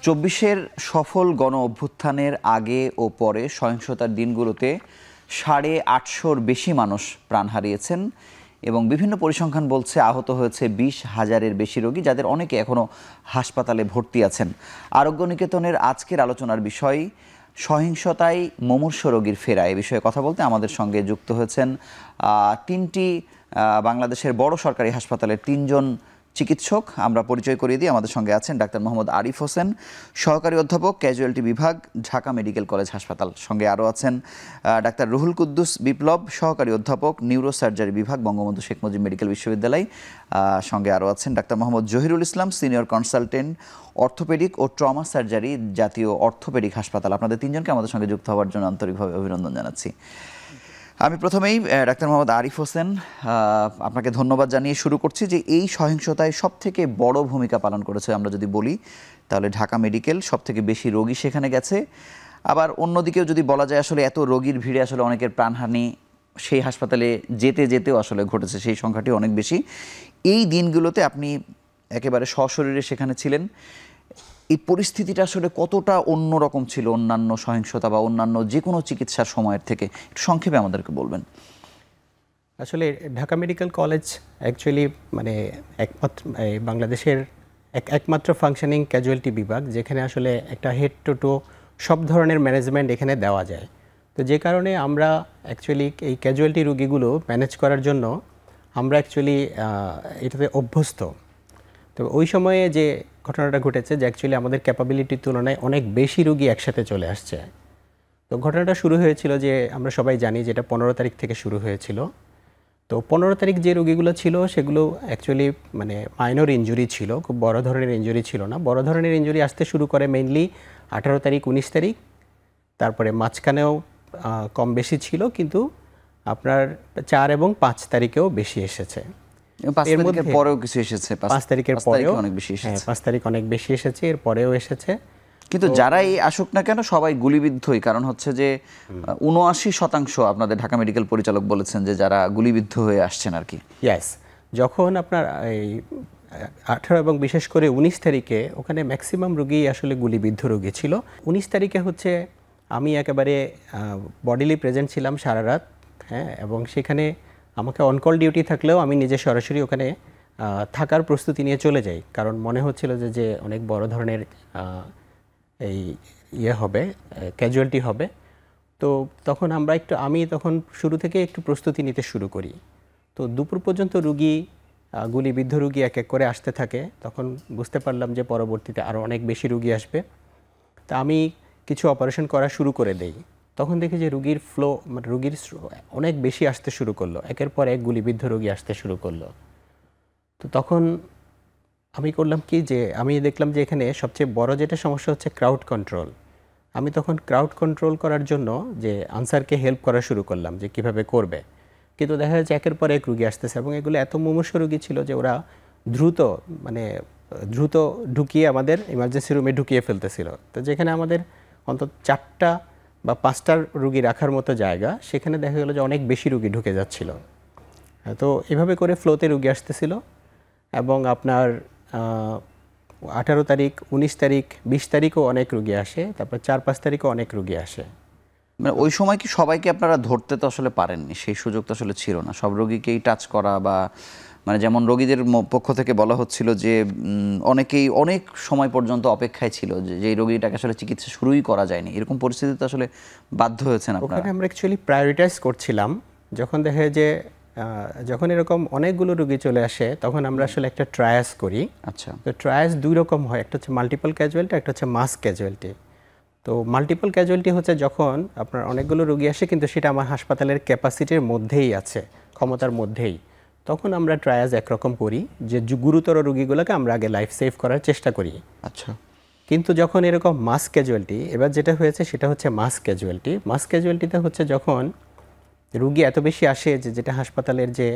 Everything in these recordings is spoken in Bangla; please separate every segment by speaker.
Speaker 1: ২৪-এর সফল গণ অভ্যুত্থানের আগে ও পরে সহিংসতার দিনগুলোতে ৮৫০-র বেশি মানুষ প্রাণ হারিয়েছেন এবং বিভিন্ন পরিসংখ্যান বলছে আহত হয়েছে ২০,০০০-এর বেশি রোগী, যাদের অনেকে এখনও হাসপাতালে ভর্তি আছেন। আরোগ্য নিকেতনের আজকের আলোচনার বিষয় সহিংসতায় মুমূর্ষু রোগীর ফেরা। এ বিষয়ে কথা বলতে আমাদের সঙ্গে যুক্ত হয়েছেন তিনটি বাংলাদেশের বড় সরকারি হাসপাতালের তিনজন চিকিৎসক। আমরা পরিচয় করিয়ে দিই। আমাদের সঙ্গে আছেন ডাক্তার মোহাম্মদ আরিফ হোসেন, সহকারী অধ্যাপক, ক্যাজুয়ালিটি বিভাগ, ঢাকা মেডিকেল কলেজ হাসপাতাল। সঙ্গে আরও আছেন ডাক্তার রুহুল কুদ্দুস বিপ্লব, সহকারী অধ্যাপক, নিউরো সার্জারি বিভাগ, বঙ্গবন্ধু শেখ মুজিব মেডিকেল বিশ্ববিদ্যালয়। সঙ্গে আরও আছেন ডাক্তার মোহাম্মদ জহিরুল ইসলাম, সিনিয়র কনসালটেন্ট, অর্থোপেডিক ও ট্রমা সার্জারি, জাতীয় অর্থোপেডিক হাসপাতাল। আপনাদের তিনজনকে আমাদের সঙ্গে যুক্ত হওয়ার জন্য আন্তরিকভাবে অভিনন্দন জানাচ্ছি। আমি প্রথমেই ডাক্তার মোহাম্মদ আরিফ হোসেন, আপনাকে ধন্যবাদ জানিয়ে শুরু করছি যে এই সহিংসতায় সবথেকে বড় ভূমিকা পালন করেছে, আমরা যদি বলি তাহলে ঢাকা মেডিকেল। সবথেকে বেশি রোগী সেখানে গেছে। আবার অন্যদিকেও যদি বলা যায় আসলে এত রোগীর ভিড়ে আসলে অনেকের প্রাণহানি সেই হাসপাতালে যেতে যেতেও আসলে ঘটেছে, সেই সংখ্যাটি অনেক বেশি। এই দিনগুলোতে আপনি একেবারে সশরীরে সেখানে ছিলেন। এই পরিস্থিতিটা আসলে কতটা অন্যরকম ছিল অন্যান্য সহিংসতা বা অন্যান্য যে কোনো চিকিৎসার সময়ের থেকে, একটু সংক্ষেপে আমাদেরকে বলবেন।
Speaker 2: আসলে ঢাকা মেডিকেল কলেজ অ্যাকচুয়ালি মানে বাংলাদেশের একমাত্র ফাংশনিং ক্যাজুয়ালিটি বিভাগ, যেখানে আসলে একটা হেড টু টো সব ধরনের ম্যানেজমেন্ট এখানে দেওয়া যায়। তো যে কারণে আমরা অ্যাকচুয়ালি এই ক্যাজুয়ালিটি রুগীগুলো ম্যানেজ করার জন্য আমরা অ্যাকচুয়ালি এটাতে অভ্যস্ত। তো ওই সময়ে যে ঘটনাটা ঘটেছে যে অ্যাকচুয়ালি আমাদের ক্যাপাবিলিটির তুলনায় অনেক বেশি রুগী একসাথে চলে আসছে। তো ঘটনাটা শুরু হয়েছিল যে আমরা সবাই জানি যে এটা 15 তারিখ থেকে শুরু হয়েছিল। তো 15 তারিখ যে রোগীগুলো ছিল সেগুলো অ্যাকচুয়ালি মানে মাইনর ইনজুরি ছিল, খুব বড় ধরনের ইনজুরি ছিল না। বড় ধরনের ইনজুরি আসতে শুরু করে মেইনলি 18 তারিখ, 19 তারিখ, তারপরে মাঝখানেও কম বেশি ছিল, কিন্তু আপনার 4 এবং 5 তারিখেও বেশি এসেছে।
Speaker 1: 5 তারিখের পরেও কিছু এসেছে,
Speaker 2: 5 তারিখের পরেও
Speaker 1: অনেক বেশি এসেছে।
Speaker 2: 5 তারিখ অনেক বেশি এসেছে, এর পরেও এসেছে।
Speaker 1: কিন্তু যারাই আসুক না কেন সবাই গুলিবিদ্ধই। কারণ হচ্ছে যে 79% আপনাদের ঢাকা মেডিকেল পরিচালক বলেছেন যে যারা গুলিবিদ্ধ হয়ে আসছেন আর কি।
Speaker 2: ইয়েস, যখন আপনার এই 18 এবং বিশেষ করে 19 তারিখে ওখানে ম্যাক্সিমাম রোগী আসলে গুলিবিদ্ধ রোগী ছিল। 19 তারিখে হচ্ছে আমি একেবারে বডিলি প্রেজেন্ট ছিলাম সারা রাত, হ্যাঁ, এবং সেখানে আমাকে অনকল ডিউটি থাকলেও আমি নিজে সরাসরি ওখানে থাকার প্রস্তুতি নিয়ে চলে যাই, কারণ মনে হচ্ছিল যে অনেক বড় ধরনের এই হবে, ক্যাজুয়ালিটি হবে। তো তখন আমি তখন শুরু থেকে একটু প্রস্তুতি নিতে শুরু করি। তো দুপুর পর্যন্ত রুগী, গুলিবিদ্ধ রুগী এক এক করে আসতে থাকে। তখন বুঝতে পারলাম যে পরবর্তীতে আরও অনেক বেশি রুগী আসবে। তা আমি কিছু অপারেশন করা শুরু করে দেই। তখন দেখি যে রুগীর ফ্লো, মানে রুগীর অনেক বেশি আসতে শুরু করলো, একের পর এক গুলিবিদ্ধ রুগী আসতে শুরু করলো। তো তখন আমি করলাম কি, যে আমি দেখলাম যে এখানে সবচেয়ে বড় যেটা সমস্যা হচ্ছে ক্রাউড কন্ট্রোল। আমি তখন ক্রাউড কন্ট্রোল করার জন্য যে আনসারকে হেল্প করা শুরু করলাম যে কিভাবে করবে। কিন্তু দেখা যাচ্ছে একের পর এক রুগী আসতেছে এবং এগুলো এত মুমূর্ষু রুগী ছিল যে ওরা দ্রুত ঢুকিয়ে আমাদের ইমার্জেন্সি রুমে ঢুকিয়ে ফেলতেছিল। তো যেখানে আমাদের অন্তত 4টা বা 5টা রুগী রাখার মতো জায়গা, সেখানে দেখা গেলো যে অনেক বেশি রুগী ঢুকে যাচ্ছিল। তো এভাবে করে ফ্লোতে রুগী আসতেছিল এবং আপনার 18 তারিখ, 19 তারিখ, 20 তারিখও অনেক রুগী আসে, তারপর 4-5 তারিখও অনেক রুগী আসে।
Speaker 1: মানে ওই সময় কি সবাইকে আপনারা ধরতে তো আসলে পারেননি, সেই সুযোগ তো আসলে ছিল না সব রোগীকেই টাচ করা, বা মানে যেমন রোগীদের পক্ষ থেকে বলা হচ্ছিল যে অনেকেই অনেক সময় পর্যন্ত অপেক্ষায় ছিল যে রোগীটাকে আসলে চিকিৎসা শুরুই করা যায়নি, এরকম পরিস্থিতিতে আসলে বাধ্য হয়েছেন আপনারা?
Speaker 2: ওখানে আমরা অ্যাকচুয়ালি প্রায়োরিটাইজ করছিলাম। যখন দেখা যায় যে যখন এরকম অনেকগুলো রোগী চলে আসে তখন আমরা আসলে একটা ট্রায়াস করি।
Speaker 1: আচ্ছা,
Speaker 2: তো ট্রায়াস 2 রকম হয়, একটা হচ্ছে মাল্টিপল ক্যাজুয়ালিটি, একটা হচ্ছে মাস ক্যাজুয়ালিটি। তো মাল্টিপল ক্যাজুয়ালিটি হচ্ছে যখন আপনার অনেকগুলো রোগী আসে কিন্তু সেটা আমার হাসপাতালের ক্যাপাসিটির মধ্যেই আছে, ক্ষমতার মধ্যেই, তখন আমরা ট্রায়াস একরকম করি যে গুরুতর রোগীগুলোকে আমরা আগে লাইফ সেভ করার চেষ্টা করি।
Speaker 1: আচ্ছা।
Speaker 2: কিন্তু যখন এরকম মাস ক্যাজুয়ালিটি, এবার যেটা হয়েছে সেটা হচ্ছে মাস ক্যাজুয়ালিটি। মাস ক্যাজুয়ালিটিতে হচ্ছে যখন রুগী এত বেশি আসে যে যেটা হাসপাতালের যে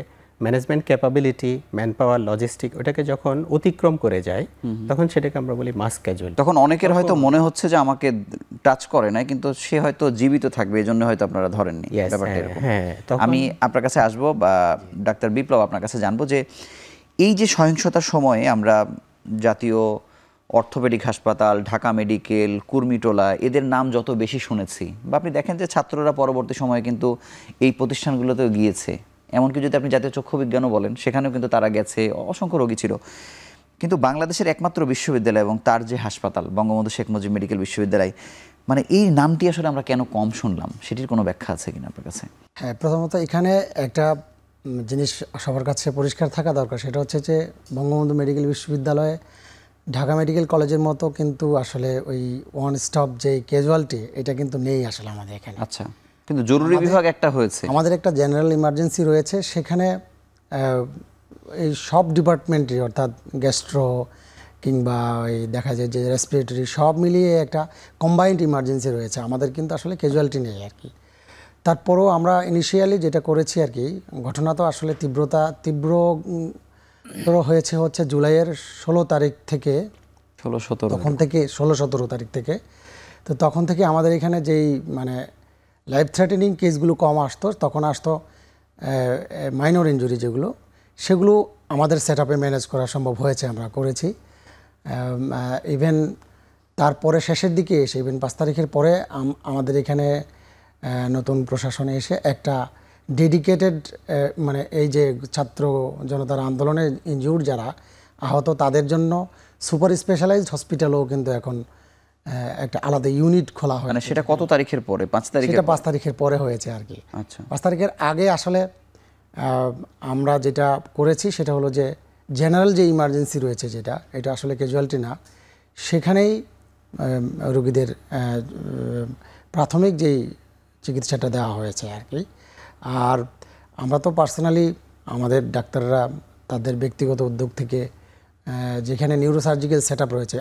Speaker 2: management capability, man power, logistic, ওটাকে যখন অতিক্রম করে যায় তখন সেটাকে আমরা বলি মাস ক্যাজুয়ালিটি।
Speaker 1: তখন অনেকের হয়তো মনে হচ্ছে যে আমাকে টাচ করে না, কিন্তু সে হয়তো জীবিত থাকবে, এই জন্য হয়তো আপনারা ধরেননি ব্যাপারটা এরকম। আমি আপনার কাছে আসবো বা ডাক্তার বিপ্লব আপনার কাছে জানবো যে এই যে সহিংসতার সময়ে আমরা জাতীয় অর্থোপেডিক হাসপাতাল, ঢাকা মেডিকেল, কুর্মিটোলা, এদের নাম যত বেশি শুনেছি, বা আপনি দেখেন যে ছাত্ররা পরবর্তী সময়ে কিন্তু এই প্রতিষ্ঠানগুলোতেও গিয়েছে। এমনকি যদি আপনি জাতীয় চক্ষু বিজ্ঞানও বলেন, সেখানেও কিন্তু তারা গেছে, অসংখ্য রোগী ছিল। কিন্তু বাংলাদেশের একমাত্র বিশ্ববিদ্যালয় এবং তার যে হাসপাতাল বঙ্গবন্ধু শেখ মুজিব মেডিকেল বিশ্ববিদ্যালয়, মানে এই নামটি আসলে আমরা কেন কম শুনলাম, সেটির কোনো ব্যাখ্যা আছে কিনা আপনার কাছে?
Speaker 3: হ্যাঁ, প্রথমত এখানে একটা জিনিস সবার কাছে পরিষ্কার থাকা দরকার, সেটা হচ্ছে যে বঙ্গবন্ধু মেডিকেল বিশ্ববিদ্যালয়ে ঢাকা মেডিকেল কলেজের মতো কিন্তু আসলে ওই ওয়ান স্টপ যে ক্যাজুয়ালিটি, এটা কিন্তু নেই আসলে আমাদের এখানে।
Speaker 1: আচ্ছা, কিন্তু জরুরি বিভাগ একটা হয়েছে,
Speaker 3: আমাদের একটা জেনারেল ইমার্জেন্সি রয়েছে, সেখানে এই সব ডিপার্টমেন্টই অর্থাৎ গ্যাস্ট্রো কিংবা ওই দেখা যায় যে রেসপিরেটরি সব মিলিয়ে একটা কম্বাইন্ড ইমার্জেন্সি রয়েছে। আমাদের কিন্তু আসলে ক্যাজুয়ালিটি নেই আর কি। তারপরেও আমরা ইনিশিয়ালি যেটা করেছি আর কি, ঘটনা তো আসলে তীব্র হয়েছে হচ্ছে জুলাইয়ের 16 তারিখ থেকে,
Speaker 1: 16-17
Speaker 3: তখন থেকে 16-17 তারিখ থেকে। তো তখন থেকে আমাদের এখানে যেই মানে লাইফ থ্রেটেনিং কেসগুলো কম আসতো, তখন আসতো মাইনর ইনজুরি যেগুলো, সেগুলো আমাদের সেট আপে ম্যানেজ করা সম্ভব হয়েছে, আমরা করেছি। ইভেন তারপরে শেষের দিকে এসে, ইভেন 5 তারিখের পরে আমাদের এখানে নতুন প্রশাসনে এসে একটা ডেডিকেটেড মানে এই যে ছাত্র জনতার আন্দোলনে ইনজুর্ড যারা আহত, তাদের জন্য সুপার স্পেশালাইজড হসপিটালও কিন্তু এখন একটা আলাদা ইউনিট খোলা হয়।
Speaker 1: মানে সেটা কত তারিখের পরে? 5 তারিখে?
Speaker 3: সেটা 5 তারিখের পরে হয়েছে আর কি।
Speaker 1: আচ্ছা,
Speaker 3: 5 তারিখের আগে আসলে আমরা যেটা করেছি সেটা হলো যে জেনারেল যে ইমার্জেন্সি রয়েছে, যেটা এটা আসলে ক্যাজুয়ালিটি না, সেখানেই রোগীদের প্রাথমিক যেই চিকিৎসাটা দেওয়া হয়েছে আর কি। আর আমরা তো পার্সোনালি আমাদের ডাক্তাররা তাদের ব্যক্তিগত উদ্যোগ থেকে যেখানে নিউরোসার্জিক্যাল সেট আপ রয়েছে,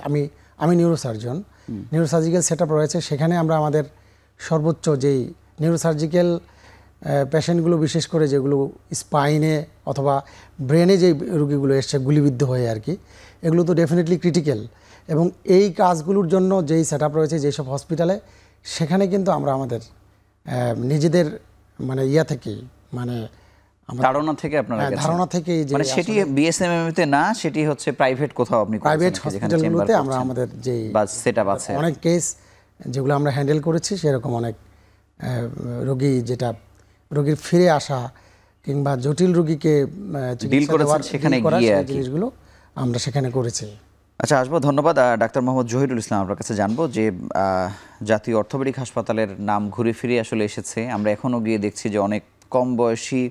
Speaker 3: আমি নিউরোসার্জন, নিউরোসার্জিক্যাল সেট আপ রয়েছে, সেখানে আমরা আমাদের সর্বোচ্চ যেই নিউরোসার্জিক্যাল পেশেন্টগুলো, বিশেষ করে যেগুলো স্পাইনে অথবা ব্রেনে যেই রোগীগুলো এসছে গুলিবিদ্ধ হয়ে আর কি, এগুলো তো ডেফিনেটলি ক্রিটিক্যাল। এবং এই কাজগুলোর জন্য যেই সেট আপ রয়েছে যেসব হসপিটালে, সেখানে কিন্তু আমরা আমাদের নিজেদের মানে থেকে মানে
Speaker 1: ধারণা থেকে আপনারা গেছেন?
Speaker 3: ধারণা থেকে,
Speaker 1: মানে সেটি বিএসএমএম তে না, সেটি হচ্ছে প্রাইভেট কোথাও আপনি
Speaker 3: প্রাইভেট হসপিটালগুলোতে আমরা আমাদের যে
Speaker 1: সেটআপ আছে,
Speaker 3: অনেক কেস যেগুলো আমরা হ্যান্ডেল করেছি, সেরকম অনেক রোগী, যেটা রোগীর ফিরে আসা কিংবা জটিল রোগীকে
Speaker 1: ডিল করেছেন সেখানে গিয়ে
Speaker 3: জিনিসগুলো আমরা সেখানে করেছি।
Speaker 1: আচ্ছা, আসবো। ধন্যবাদ। ডাক্তার মোহাম্মদ জহিরুল ইসলাম, আপনার কাছে জানবো যে জাতীয় অর্থোপেডিক হাসপাতালের নাম ঘুরে ফিরে আসলে এসেছে। আমরা এখনও গিয়ে দেখছি যে অনেক কম বয়সী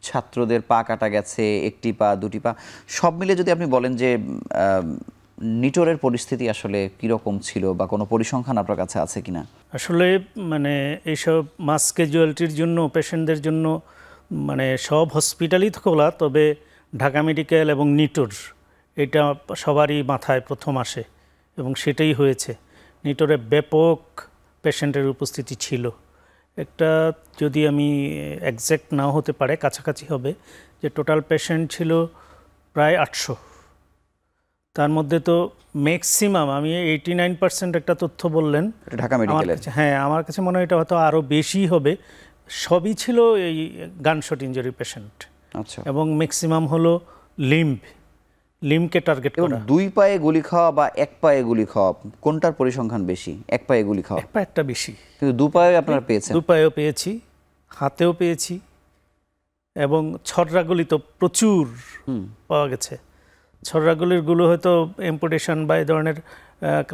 Speaker 1: ছাত্রদের পা কাটা গেছে, একটি পা, দুটি পা, সব মিলে যদি আপনি বলেন যে নিটোরের পরিস্থিতি আসলে কীরকম ছিল বা কোনো পরিসংখ্যান আপনার কাছে আছে কিনা?
Speaker 4: আসলে মানে এইসব মাস ক্যাজুয়ালিটির জন্য পেশেন্টদের জন্য মানে সব হসপিটালই খোলা, তবে ঢাকা মেডিকেল এবং নিটোর এটা সবারই মাথায় প্রথম আসে এবং সেটাই হয়েছে। নিটোরে ব্যাপক পেশেন্টের উপস্থিতি ছিল। একটা যদি আমি একজ্যাক্ট নাও হতে পারে, কাছাকাছি হবে, যে টোটাল পেশেন্ট ছিল প্রায় 800। তার মধ্যে তো ম্যাক্সিমাম, আমি 89% একটা তথ্য বললেন
Speaker 1: ঢাকা মেডিকেলের।
Speaker 4: হ্যাঁ, আমার কাছে মনে হয় এটা হয়তো আরও বেশি হবে। সবই ছিল এই গানশট ইনজুরি পেশেন্ট।
Speaker 1: আচ্ছা,
Speaker 4: এবং ম্যাক্সিমাম হলো লিম্বকে টার্গেট করা।
Speaker 1: দুই পায়ে গুলি খাওয়া বা এক পায়ে গুলি খাওয়া, কোনটার পরিসংখ্যান বেশি? এক পায়ে গুলি খাওয়া।
Speaker 4: এক পায়েরটা বেশি,
Speaker 1: কিন্তু দু পায়ে আপনারা পেয়েছেন?
Speaker 4: দু পায়েও পেয়েছি, হাতেও পেয়েছি, এবং ছড়রাগুলি তো প্রচুর পাওয়া গেছে। ছড়রাগুলিরগুলো হয়তো এম্পুটেশন বা এই ধরনের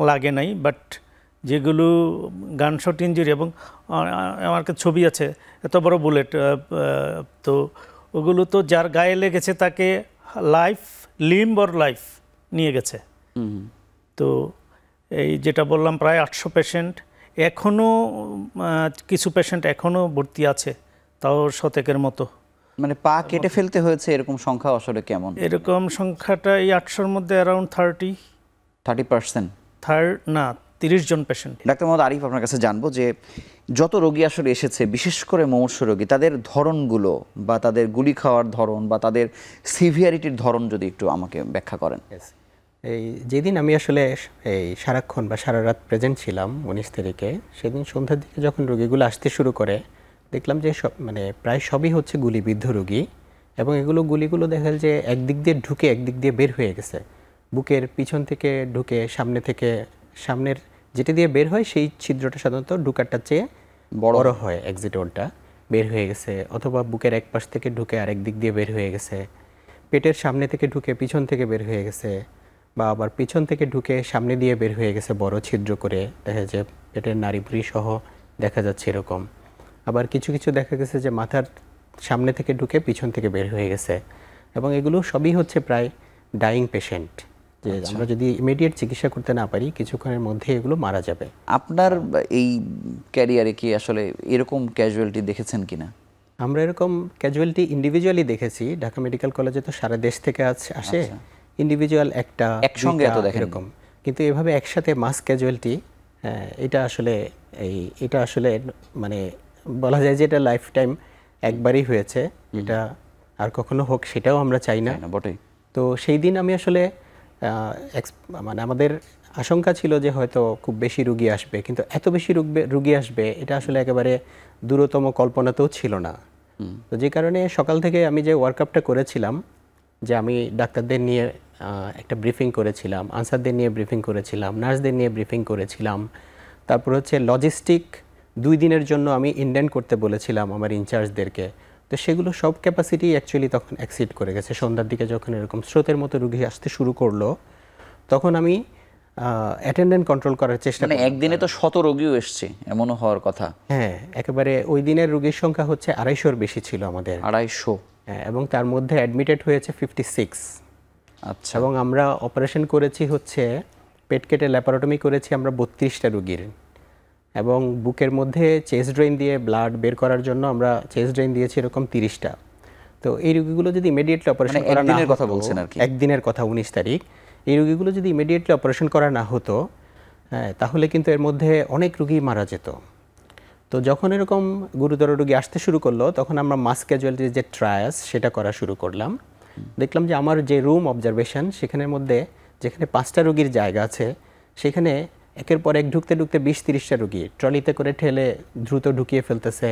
Speaker 4: লাগে নাই, বাট যেগুলো গানশট ইনজুরি, এবং আমার কাছে ছবি আছে, এত বড় বুলেট, তো ওগুলো তো যার গায়ে লেগেছে তাকে লিম্ব অর লাইফ নিয়ে গেছে। তো এই যেটা বললাম প্রায় 800 পেশেন্ট, এখনও কিছু পেশেন্ট এখনও ভর্তি আছে, তাও 100 মতো।
Speaker 1: মানে পা কেটে ফেলতে হয়েছে এরকম সংখ্যা আসলে কেমন?
Speaker 4: এরকম সংখ্যাটা এই 800-র মধ্যে অ্যারাউন্ড
Speaker 1: 30%?
Speaker 4: না, 30 জন পেশেন্ট।
Speaker 1: ডাক্তার মোহাম্মদ আরিফ, আপনার কাছে জানবো যে যত রোগী আসলে এসেছে, বিশেষ করে মুমূর্ষু রোগী, তাদের ধরনগুলো বা তাদের গুলি খাওয়ার ধরন বা তাদের সিভিয়ারিটির ধরন যদি একটু আমাকে ব্যাখ্যা করেন।
Speaker 2: এই যেদিন আমি আসলে এই সারাক্ষণ বা সারা রাত প্রেজেন্ট ছিলাম 19 তারিখে, সেদিন সন্ধ্যার দিকে যখন রোগীগুলো আসতে শুরু করে, দেখলাম যে মানে প্রায় সবই হচ্ছে গুলিবিদ্ধ রোগী, এবং গুলিগুলো দেখা যায় যে একদিক দিয়ে ঢুকে একদিক দিয়ে বের হয়ে গেছে। বুকের পিছন থেকে ঢুকে সামনের যেটা দিয়ে বের হয় সেই ছিদ্রটা সাধারণত ঢুকারটার চেয়ে বড় হয়, এক্সিট ওরটা বের হয়ে গেছে, অথবা বুকের এক পাশ থেকে ঢুকে আরেক দিক দিয়ে বের হয়ে গেছে, পেটের সামনে থেকে ঢুকে পিছন থেকে বের হয়ে গেছে, বা আবার পিছন থেকে ঢুকে সামনে দিয়ে বের হয়ে গেছে বড় ছিদ্র করে, দেখা যায় পেটের নাড়িভুঁড়ি সহ দেখা যাচ্ছে এরকম। আবার কিছু কিছু দেখা গেছে যে মাথার সামনে থেকে ঢুকে পিছন থেকে বের হয়ে গেছে, এবং এগুলো সবই হচ্ছে প্রায় ডাইং পেশেন্ট, যে আমরা যদি ইমিডিয়েট চিকিৎসা করতে না পারি কিছুক্ষণের মধ্যে এগুলো মারা যাবে।
Speaker 1: আপনার এই ক্যারিয়ারে কি আসলে এরকম ক্যাজুয়ালিটি দেখেছেন কিনা?
Speaker 2: আমরা এরকম ক্যাজুয়ালিটি ইন্ডিভিজুয়ালি দেখেছি। ঢাকা মেডিকেল কলেজে তো সারা দেশ থেকে আসে, ইন্ডিভিজুয়াল একটা
Speaker 1: একসঙ্গে এত দেখেন
Speaker 2: এরকম, কিন্তু এভাবে একসাথে মাস ক্যাজুয়ালিটি, এটা আসলে মানে বলা যায় যে এটা লাইফ টাইম একবারই হয়েছে, এটা আর কখনো হোক সেটাও আমরা চাই না।
Speaker 1: বটেই।
Speaker 2: তো সেই দিন আমি আসলে মানে আমাদের আশঙ্কা ছিল যে হয়তো খুব বেশি রুগী আসবে, কিন্তু এত বেশি রুগী আসবে এটা আসলে একেবারে দূরতম কল্পনাতেও ছিল না। তো যে কারণে সকাল থেকে আমি যে ওয়ার্কআপটা করেছিলাম, যে আমি ডাক্তারদের নিয়ে একটা ব্রিফিং করেছিলাম, আনসারদের নিয়ে ব্রিফিং করেছিলাম, নার্সদের নিয়ে ব্রিফিং করেছিলাম, তারপর হচ্ছে লজিস্টিক 2 দিনের জন্য আমি ইনডেন্ট করতে বলেছিলাম আমার ইনচার্জদেরকে। তো সেগুলো সব ক্যাপাসিটি অ্যাকচুয়ালি তখন এক্সিড করে গেছে। সন্ধ্যার দিকে যখন এরকম স্রোতের মতো রুগী আসতে শুরু করলো, তখন আমি অ্যাটেন্ডেন্ট কন্ট্রোল করার চেষ্টা
Speaker 1: মানে একদিনে তো 100 রোগীও এসছে, এমনও হওয়ার কথা।
Speaker 2: হ্যাঁ, একেবারে ওই দিনের রুগীর সংখ্যা হচ্ছে 250-র বেশি ছিল আমাদের।
Speaker 1: 250?
Speaker 2: হ্যাঁ, এবং তার মধ্যে অ্যাডমিটেড হয়েছে 56।
Speaker 1: আচ্ছা।
Speaker 2: এবং আমরা অপারেশন করেছি হচ্ছে পেট কেটে ল্যাপারোটমি করেছি আমরা 32টা রুগীর, এবং বুকের মধ্যে চেস্ট ড্রেন দিয়ে ব্লাড বের করার জন্য আমরা চেস্ট ড্রেন দিয়েছি এরকম 30টা। তো এই রুগীগুলো যদি ইমিডিয়েটলি অপারেশন করা না হতো,
Speaker 1: একদিনের কথা বলছেন আর কি,
Speaker 2: একদিনের কথা 19 তারিখ, এই রুগীগুলো যদি ইমিডিয়েটলি অপারেশন করা না হতো, তাহলে কিন্তু এর মধ্যে অনেক রুগী মারা যেত। তো যখন এরকম গুরুতর রুগী আসতে শুরু করলো, তখন আমরা মাস ক্যাজুয়ালিটির যে ট্রায়াস সেটা করা শুরু করলাম। দেখলাম যে আমার যে রুম অবজারভেশন সেখানের মধ্যে যেখানে 5টা রুগীর জায়গা আছে, সেখানে একের পর এক ঢুকতে ঢুকতে 20-30টা রুগী ট্রলিতে করে ঠেলে দ্রুত ঢুকিয়ে ফেলতেছে।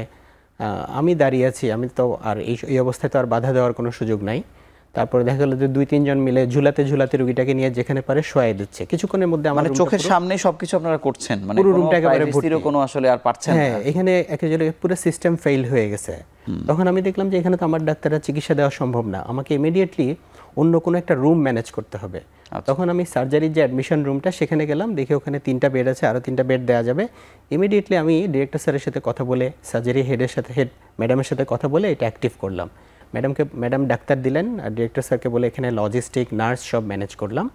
Speaker 2: আমি দাঁড়িয়ে আছি, আমি তো আর এই অবস্থায় তো আর বাধা দেওয়ার কোনো সুযোগ নাই। তারপরে দেখা গেল যে 2-3 জন মিলে ঝুলাতে ঝুলাতে রুগীটাকে নিয়ে যেখানে পারে শোয়াই দিচ্ছে। কিছুক্ষণের মধ্যে আমার
Speaker 1: চোখের সামনে সবকিছু আপনারা করছেন, মানে
Speaker 2: পুরো রুমটা একেবারে ভর্তি,
Speaker 1: কোনো আসলে আর পারছেন না।
Speaker 2: হ্যাঁ, এখানে একেবারে পুরো সিস্টেম ফেল হয়ে গেছে। তখন আমি দেখলাম যে এখানে তো আমার ডাক্তাররা চিকিৎসা দেওয়া সম্ভব না, আমাকে ইমিডিয়েটলি অন্য কোনো একটা রুম ম্যানেজ করতে হবে। তখন আমি সার্জারির যে অ্যাডমিশন রুমটা সেখানে গেলাম, দেখি ওখানে 3টা বেড আছে, আরও 3টা বেড দেওয়া যাবে। ইমিডিয়েটলি আমি ডিরেক্টর স্যারের সাথে কথা বলে, সার্জারি হেড ম্যাডামের সাথে কথা বলে এটা অ্যাক্টিভ করলাম। ম্যাডাম ডাক্তার দিলেন, আর ডিরেক্টর স্যারকে বলে এখানে লজিস্টিক নার্স সব ম্যানেজ করলাম,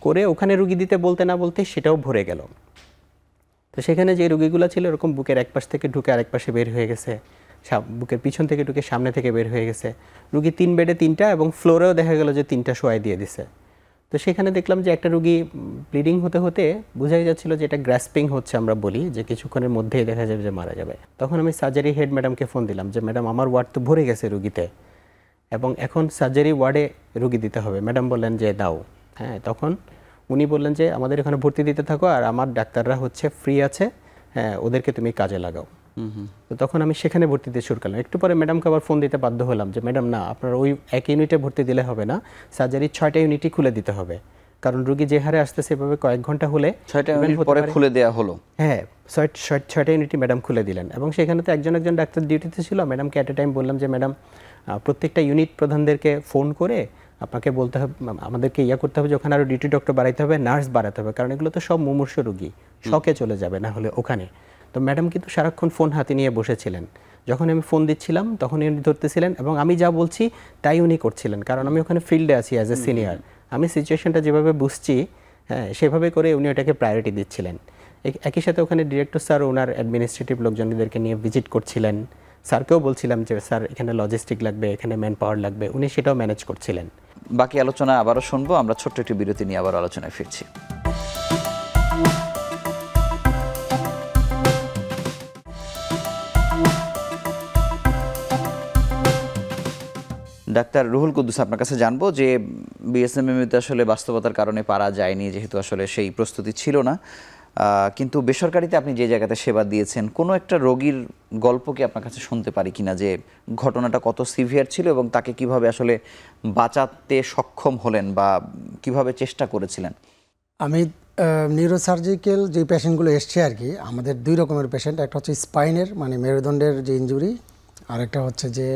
Speaker 2: করে ওখানে রুগী দিতে বলতে না বলতে সেটাও ভরে গেল। তো সেখানে যে রুগীগুলো ছিল এরকম বুকের এক পাশ থেকে ঢুকে আরেক পাশে বের হয়ে গেছে, বুকের পিছন থেকে ঢুকে সামনে থেকে বের হয়ে গেছে। রুগী 3 বেডে 3টা, এবং ফ্লোরেও দেখা গেল যে 3টা শোয়াই দিয়ে দিছে। তো সেখানে দেখলাম যে একটা রুগী ব্লিডিং হতে হতে বোঝাই যাচ্ছিল যে এটা গ্রাসপিং হচ্ছে, আমরা বলি যে কিছুক্ষণের মধ্যেই দেখা যাবে যে মারা যাবে। তখন আমি সার্জারি হেড ম্যাডামকে ফোন দিলাম যে ম্যাডাম আমার ওয়ার্ড তো ভরে গেছে রুগীতে, এবং এখন সার্জারি ওয়ার্ডে রুগী দিতে হবে। ম্যাডাম বললেন যে দাও। হ্যাঁ, তখন উনি বললেন যে আমাদের এখানে ভর্তি দিতে থাকো, আর আমার ডাক্তাররা হচ্ছে ফ্রি আছে, হ্যাঁ ওদেরকে তুমি কাজে লাগাও। তো তখন আমি সেখানে ভর্তি দিতে শুরু করলাম। একটু পরে ম্যাডামকে আবার ফোন দিতে বাধ্য হলাম যে ম্যাডাম না, আপনার ওই এক ইউনিটে ভর্তি দিলে হবে না, সার্জারির 6টা ইউনিটই খুলে দিতে হবে, কারণ রুগী যে হারে আসতে সেভাবে কয়েক ঘন্টা হলে
Speaker 1: 6টা ইউনিট পরে খুলে দেওয়া হলো।
Speaker 2: হ্যাঁ, 6টা ইউনিটই ম্যাডাম খুলে দিলেন, এবং সেখানে তো একজন ডাক্তার ডিউটিতে ছিল। ম্যাডামকে অ্যাট এ টাইম বললাম যে ম্যাডাম প্রত্যেকটা ইউনিট প্রধানদেরকে ফোন করে আপনাকে বলতে হবে, আমাদেরকে করতে হবে যে ওখানে আরও ডিউটি ডক্টর বাড়াইতে হবে, নার্স বাড়াতে হবে, কারণ এগুলো তো সব মুমূর্ষ রুগী, শকে চলে যাবে না হলে ওখানে। তো ম্যাডাম কিন্তু সারাক্ষণ ফোন হাতে নিয়ে বসেছিলেন। যখন আমি ফোন দিচ্ছিলাম তখন উনি ধরতেছিলেন, এবং আমি যা বলছি তাই উনি করছিলেন, কারণ আমি ওখানে ফিল্ডে আছি অ্যাজ এ সিনিয়র, আমি সিচুয়েশনটা যেভাবে বুঝছি, হ্যাঁ সেভাবে করে উনি ওটাকে প্রায়োরিটি দিচ্ছিলেন। একই সাথে ওখানে ডিরেক্টর স্যার ওনার অ্যাডমিনিস্ট্রেটিভ লোকজনদেরকে নিয়ে ভিজিট করছিলেন। স্যারকেও বলছিলাম যে স্যার এখানে লজিস্টিক লাগবে, এখানে ম্যান পাওয়ার লাগবে, উনি সেটাও ম্যানেজ করছিলেন।
Speaker 1: বাকি আলোচনা আবারও শুনবো, আমরা ছোট্ট একটি বিরতি নিয়ে আবার আলোচনায় ফিরছি। ডাক্তার রুহুল কুদ্দুস, আপনার কাছে জানবো যে বিএসএমএমইউতে আসলে বাস্তবতার কারণে পারা যায়নি, যেহেতু আসলে সেই প্রস্তুতি ছিল না। কিন্তু বেসরকারিতে আপনি যে জায়গাতে সেবা দিয়েছেন, কোনো একটা রোগীর গল্প কি আপনার কাছে শুনতে পারি কিনা, যে ঘটনাটা কত সিভিয়ার ছিল এবং তাকে কিভাবে আসলে বাঁচাতে সক্ষম হলেন বা কিভাবে চেষ্টা করেছিলেন?
Speaker 3: আমি নিউরোসার্জিক্যাল যে পেশেন্টগুলো এসছে আর কি, আমাদের 2 রকমের পেশেন্ট। একটা হচ্ছে স্পাইনের মানে মেরুদণ্ডের যে ইনজুরি, আর একটা হচ্ছে যে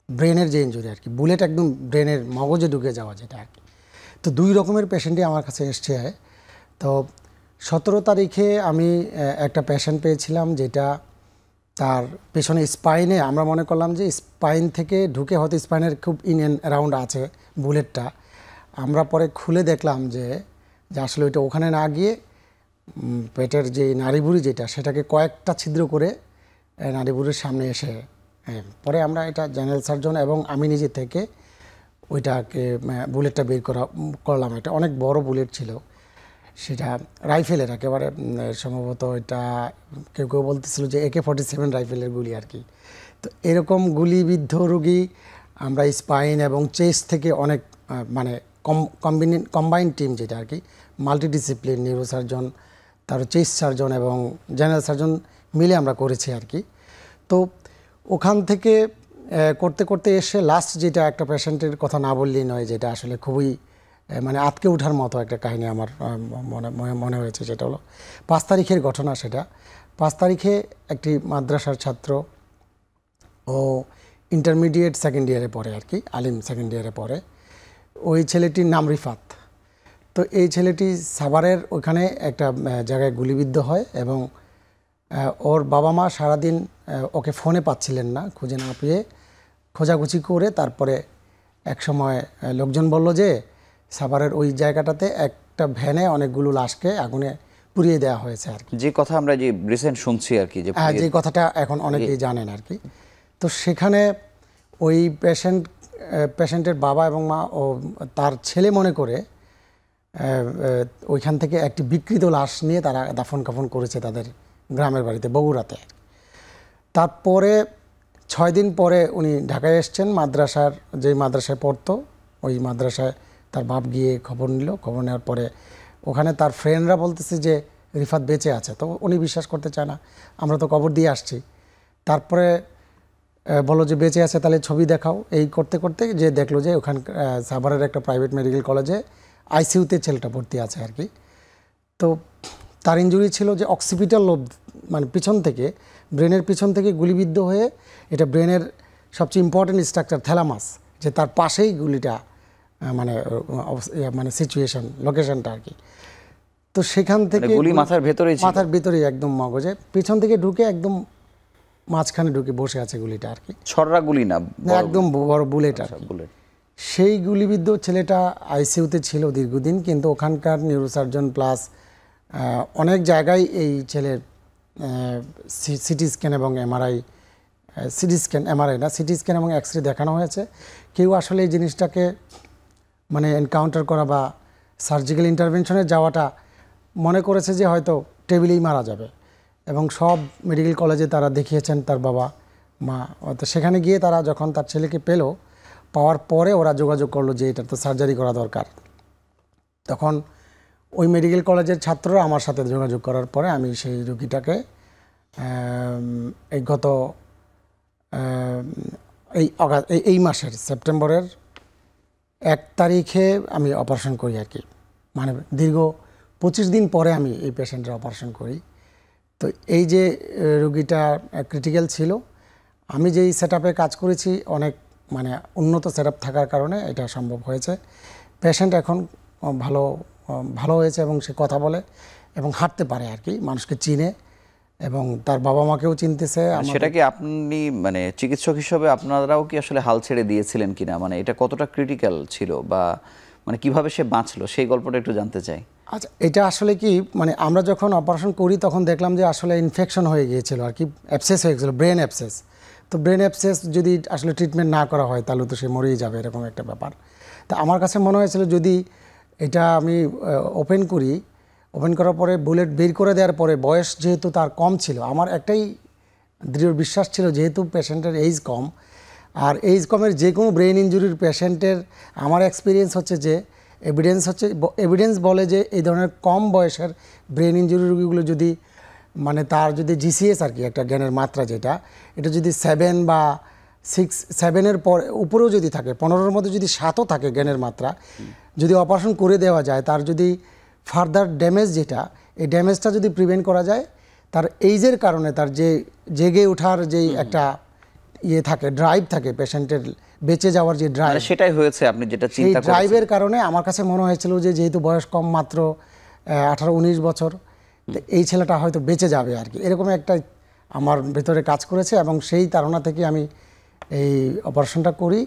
Speaker 3: ব্রেনের যে ইনজুরি আর কি, বুলেট একদম ব্রেনের মগজে ঢুকে যাওয়া যেটা আর কি। তো 2 রকমের পেশেন্টই আমার কাছে এসছে। তো 17 তারিখে আমি একটা পেশেন্ট পেয়েছিলাম যেটা তার পেছনে স্পাইনে, আমরা মনে করলাম যে স্পাইন থেকে ঢুকে হয়তো স্পাইনের খুব ইন অ্যান্ড অ্যারাউন্ড আছে বুলেটটা। আমরা পরে খুলে দেখলাম যে আসলে ওইটা ওখানে না গিয়ে পেটের যে নাড়িভুঁড়ি যেটা, সেটাকে কয়েকটা ছিদ্র করে নাড়িভুঁড়ির সামনে এসে, পরে আমরা এটা জেনারেল সার্জন এবং আমি নিজে থেকে ওইটাকে বুলেটটা বের করলাম। এটা অনেক বড় বুলেট ছিল, সেটা রাইফেলের একেবারে সম্ভবত এটা কেউ কেউ বলতেছিল যে AK-47 রাইফেলের গুলি আর কি। তো এরকম গুলিবিদ্ধ রোগী আমরা স্পাইন এবং চেস্ট থেকে অনেক মানে কম্বাইন্ড টিম যেটা আর কি, মাল্টিডিসিপ্লিন নিউরোসার্জন, তার চেস্ট সার্জন এবং জেনারেল সার্জন মিলে আমরা করেছি আর কি। তো ওখান থেকে করতে করতে এসে লাস্ট যেটা একটা পেশেন্টের কথা না বললেই নয়, যেটা আসলে খুবই মানে আটকে ওঠার মতো একটা কাহিনী আমার মনে হয়েছে, সেটা হলো 5 তারিখের ঘটনা। সেটা 5 তারিখে একটি মাদ্রাসার ছাত্র, ও ইন্টারমিডিয়েট সেকেন্ড ইয়ারে পড়ে আর কি, আলিম সেকেন্ড ইয়ারে পড়ে। ওই ছেলেটির নাম রিফাত। তো এই ছেলেটি সাভারের ওইখানে একটা জায়গায় গুলিবিদ্ধ হয় এবং ওর বাবা মা সারাদিন ওকে ফোনে পাচ্ছিলেন না, খুঁজে না পেয়ে খোঁজাখুঁজি করে তারপরে এক সময় লোকজন বলল যে সাভারের ওই জায়গাটাতে একটা ভ্যানে অনেকগুলো লাশকে আগুনে পুড়িয়ে দেওয়া হয়েছে আর কি।
Speaker 1: যে কথা আমরা যে রিসেন্ট শুনছি আর কি,
Speaker 3: যে কথাটা এখন অনেকেই জানেন আর কি। তো সেখানে ওই পেশেন্টের বাবা এবং মা ও তার ছেলে মনে করে ওইখান থেকে একটি বিকৃত লাশ নিয়ে তারা দাফন কাফন করেছে তাদের গ্রামের বাড়িতে বগুড়াতে। তারপরে 6 দিন পরে উনি ঢাকায় এসছেন, যেই মাদ্রাসায় পড়তো ওই মাদ্রাসায় তার বাপ গিয়ে খবর নিল। খবর নেওয়ার পরে ওখানে তার ফ্রেন্ডরা বলতেছে যে রিফাত বেঁচে আছে। তো উনি বিশ্বাস করতে চায় না, আমরা তো কবর দিয়ে আসছি। তারপরে বলো যে বেঁচে আছে, তাহলে ছবি দেখাও। এই করতে করতে যে দেখলো যে ওখানে সাভারের একটা প্রাইভেট মেডিকেল কলেজে ICUতে ছেলেটা ভর্তি আছে আর কি। তো তার ইনজুরি ছিল যে অক্সিপিটাল লোব, মানে পিছন থেকে, ব্রেনের পিছন থেকে গুলিবিদ্ধ হয়ে, এটা ব্রেনের সবচেয়ে ইম্পর্টেন্ট স্ট্রাকচার থ্যালামাস, যে তার পাশেই গুলিটা মানে সিচুয়েশন লোকেশনটা আর কি। তো সেখান থেকে
Speaker 1: গুলি মাথার
Speaker 3: ভেতরেই একদম মগজে পিছন থেকে ঢুকে একদম মাঝখানে ঢুকে বসে আছে গুলিটা আর কি।
Speaker 1: ছড়রা গুলি না,
Speaker 3: একদম বড় বুলেট আর কি। সেই গুলিবিদ্ধ ছেলেটা ICUতে ছিল দীর্ঘদিন, কিন্তু ওখানকার নিউরোসার্জন প্লাস অনেক জায়গায় এই ছেলের সিটি স্ক্যান এবং MRI, MRI না, সিটি স্ক্যান এবং এক্সরে দেখানো হয়েছে। কেউ আসলে এই জিনিসটাকে মানে এনকাউন্টার করা বা সার্জিক্যাল ইন্টারভেনশনে যাওয়াটা মনে করেছে যে হয়তো টেবিলেই মারা যাবে, এবং সব মেডিকেল কলেজে তারা দেখিয়েছেন তার বাবা মা। তো সেখানে গিয়ে তারা যখন তার ছেলেকে পাওয়ার পরে ওরা যোগাযোগ করলো যে এটা তো সার্জারি করা দরকার। তখন ওই মেডিকেল কলেজের ছাত্ররা আমার সাথে যোগাযোগ করার পরে আমি সেই রোগীটাকে এই মাসের সেপ্টেম্বরের 1 তারিখে আমি অপারেশন করি আর কি। মানে দীর্ঘ 25 দিন পরে আমি এই পেশেন্টের অপারেশন করি। তো এই যে রোগীটা ক্রিটিক্যাল ছিল, আমি যেই সেটআপে কাজ করেছি অনেক মানে উন্নত সেটআপ থাকার কারণে এটা সম্ভব হয়েছে। পেশেন্ট এখন ভালো হয়েছে এবং সে কথা বলে এবং হাঁটতে পারে আর কি, মানুষকে চিনে এবং তার বাবা মাকেও চিনতেছে।
Speaker 1: সেটা কি আপনি মানে চিকিৎসক হিসেবে আপনারাও কি আসলে হাল ছেড়ে দিয়েছিলেন কিনা, মানে এটা কতটা ক্রিটিক্যাল ছিল বা মানে কিভাবে সে বাঁচলো সেই গল্পটা একটু জানতে চাই।
Speaker 3: আচ্ছা, এটা আসলে কি মানে আমরা যখন অপারেশন করি তখন দেখলাম যে আসলে ইনফেকশন হয়ে গিয়েছিল আর কি, অ্যাবসেস হয়ে গেছিলো, ব্রেন অ্যাবসেস। তো ব্রেন অ্যাবসেস যদি আসলে ট্রিটমেন্ট না করা হয় তাহলে তো সে মরেই যাবে, এরকম একটা ব্যাপার। তা আমার কাছে মনে হয়েছিল যদি এটা আমি ওপেন করার পরে বুলেট বের করে দেওয়ার পরে, বয়স যেহেতু তার কম ছিল, আমার একটাই দৃঢ় বিশ্বাস ছিল যেহেতু পেশেন্টের এইজ কম, আর এইজ কমের যে কোনো ব্রেন ইনজুরির পেশেন্টের আমার এক্সপিরিয়েন্স হচ্ছে যে এভিডেন্স বলে যে এই ধরনের কম বয়সের ব্রেন ইনজুরি রোগীগুলো যদি মানে তার যদি জিসিএস আর কি একটা জ্ঞানের মাত্রা যেটা এটা যদি 7 বা 7-এর উপরেও যদি থাকে 15-এর মধ্যে যদি 7ও থাকে জ্ঞানের মাত্রা যদি অপারেশন করে দেওয়া যায় তার যদি ফার্দার ড্যামেজ যেটা এই ড্যামেজটা যদি প্রিভেন্ট করা যায় তার এইজের কারণে তার যে জেগে ওঠার যেই একটা থাকে ড্রাইভ থাকে পেশেন্টের বেঁচে যাওয়ার যে ড্রাইভ
Speaker 1: সেটাই হয়েছে আপনি যেটা চিন্তা করেছেন
Speaker 3: ড্রাইভের কারণে আমার কাছে মনে হয়েছিল যে যেহেতু বয়স কম মাত্র 18-19 বছর তো এই ছেলেটা হয়তো বেঁচে যাবে আর কি এরকম একটা আমার ভেতরে কাজ করেছে এবং সেই ধারণা থেকে আমি এই অপারেশনটা করি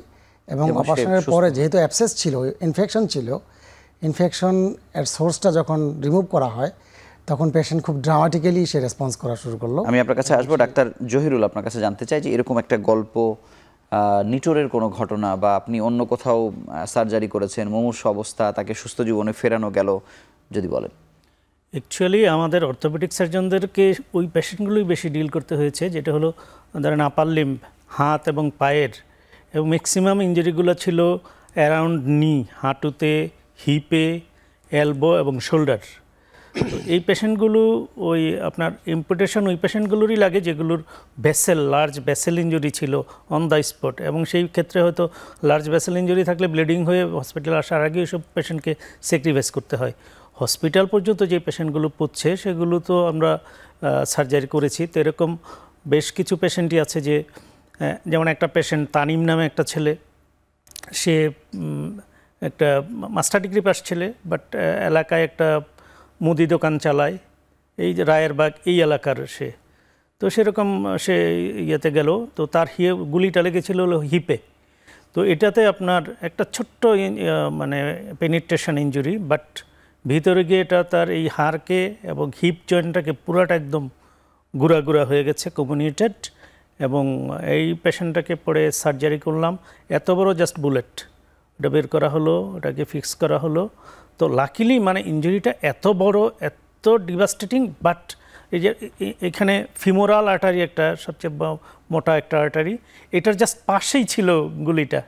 Speaker 3: এবং অপারেশনের পরে যেহেতু অ্যাবসেস ছিল ইনফেকশন ছিল ইনফেকশন এর সোর্সটা যখন রিমুভ করা হয় তখন পেশেন্ট খুব ড্রামাটিক্যালি সে রেসপন্স করা শুরু করলো।
Speaker 1: আমি আপনার কাছে আসবো ডাক্তার জহিরুল, আপনার কাছে জানতে চাই যে এরকম একটা গল্প নিটোরের কোনো ঘটনা বা আপনি অন্য কোথাও সার্জারি করেছেন মুমূর্ষু অবস্থা তাকে সুস্থ জীবনে ফেরানো গেল যদি বলেন।
Speaker 4: অ্যাকচুয়ালি আমাদের অর্থোপেডিক সার্জনদেরকে ওই পেশেন্টগুলোই বেশি ডিল করতে হয়েছে, যেটা হলো ধরেন আপার লিম্ব, হাত এবং পায়ের, এবং ম্যাক্সিমাম ইঞ্জুরিগুলো ছিল অ্যারাউন্ড নি, হাঁটুতে, হিপে, এলবো এবং শোল্ডার। তো এই পেশেন্টগুলো ওই আপনার ইম্পুটেশন ওই পেশেন্টগুলোরই লাগে যেগুলোর লার্জ ভেসেল ইঞ্জুরি ছিল অন দ্য স্পট, এবং সেই ক্ষেত্রে হয়তো লার্জ ভেসেল ইঞ্জুরি থাকলে ব্লিডিং হয়ে হসপিটাল আসার আগে ওইসব পেশেন্টকে স্যাক্রিফাইস করতে হয়। হসপিটাল পর্যন্ত যে পেশেন্টগুলো পড়ছে সেগুলো তো আমরা সার্জারি করেছি। তো এরকম বেশ কিছু পেশেন্টই আছে যে যেমন একটা পেশেন্ট তানিম নামে একটা ছেলে, সে একটা মাস্টার ডিগ্রি পাস ছেলে, বাট এলাকায় একটা মুদি দোকান চালায়, এই যে রায়েরবাগ এই এলাকার সে। তো সেরকম সে ইয়েতে গেল, তো তার গুলিটা লেগেছিল হলো হিপে। তো এটাতে আপনার একটা ছোট্ট মানে পেনিট্রেশন ইঞ্জুরি, বাট ভিতরে গিয়ে এটা তার এই হাড়কে এবং হিপ জয়েন্টটাকে পুরাটা একদম গুঁড়া গুঁড়া হয়ে গেছে, কমিউনিটেড। এবং এই পেশেন্টটাকে পরে সার্জারি করলাম, এত বড় জাস্ট বুলেট, ওটা বের করা হলো, ওটাকে ফিক্স করা হলো। তো লাকিলি মানে ইঞ্জুরিটা এত বড়, এত ডিভাস্টেটিং, বাট এই যে এখানে ফিমোরাল আর্টারি একটা সবচেয়ে মোটা একটা আর্টারি, এটার জাস্ট পাশেই ছিল গুলিটা।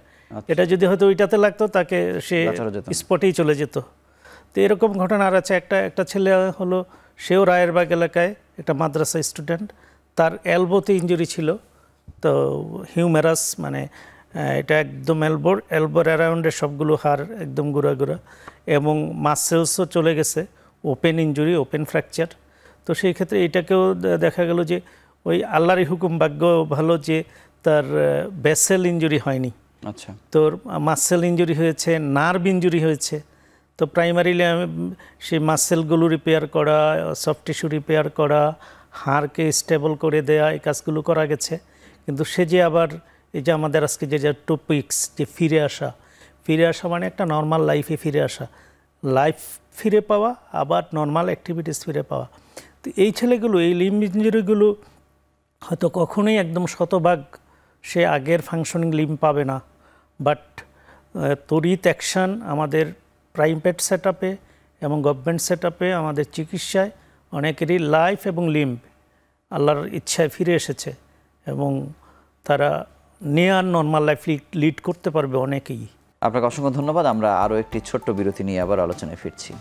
Speaker 4: এটা যদি হয়তো ওইটাতে লাগতো তাকে সে স্পটেই চলে যেত। তো এরকম ঘটনা আর আছে। একটা ছেলে হলো, সেও রায়েরবাগ এলাকায় একটা মাদ্রাসা স্টুডেন্ট, তার এলবোতে ইঞ্জুরি ছিল। তো হিউমেরাস মানে এটা একদম এলবোর অ্যারাউন্ডের সবগুলো হাড় একদম গুঁড়া গুঁড়া, এবং মাসেলসও চলে গেছে, ওপেন ইঞ্জুরি, ওপেন ফ্র্যাকচার। তো সেই ক্ষেত্রে এটাকেও দেখা গেল যে ওই আল্লাহরই হুকুম, ভাগ্য ভালো যে তার ভেসেল ইঞ্জুরি হয়নি।
Speaker 1: আচ্ছা,
Speaker 4: তোর মাসেল ইঞ্জুরি হয়েছে, নার্ভ ইঞ্জুরি হয়েছে। তো প্রাইমারিলি সেই মাসেলগুলো রিপেয়ার করা, সফট টিস্যু রিপেয়ার করা, হাড়কে স্টেবল করে দেয়া, এই কাজগুলো করা গেছে। কিন্তু সে যে আবার এই যে আমাদের আজকে যে টপিকস, যে ফিরে আসা মানে একটা নর্মাল লাইফে ফিরে আসা, লাইফ ফিরে পাওয়া, আবার নর্মাল অ্যাক্টিভিটিস ফিরে পাওয়া। তো এই ছেলেগুলো এই লিম্ব ইঞ্জুরিগুলো হয়তো কখনোই একদম শতভাগ সে আগের ফাংশনিং লিম্ব পাবে না, বাট তড়িৎ অ্যাকশান আমাদের প্রাইভেট সেট আপে এবং গভর্নমেন্ট সেট আপে আমাদের চিকিৎসায় অনেকেরই লাইফ এবং লিম্ব আল্লাহর ইচ্ছায় ফিরে এসেছে, এবং তারা নিয়ার নর্মাল লাইফ লিড করতে পারবে অনেকেই।
Speaker 1: আপনাকে অসংখ্য ধন্যবাদ। আমরা আরও একটি ছোট্ট বিরতি নিয়ে আবার আলোচনায় ফিরছি।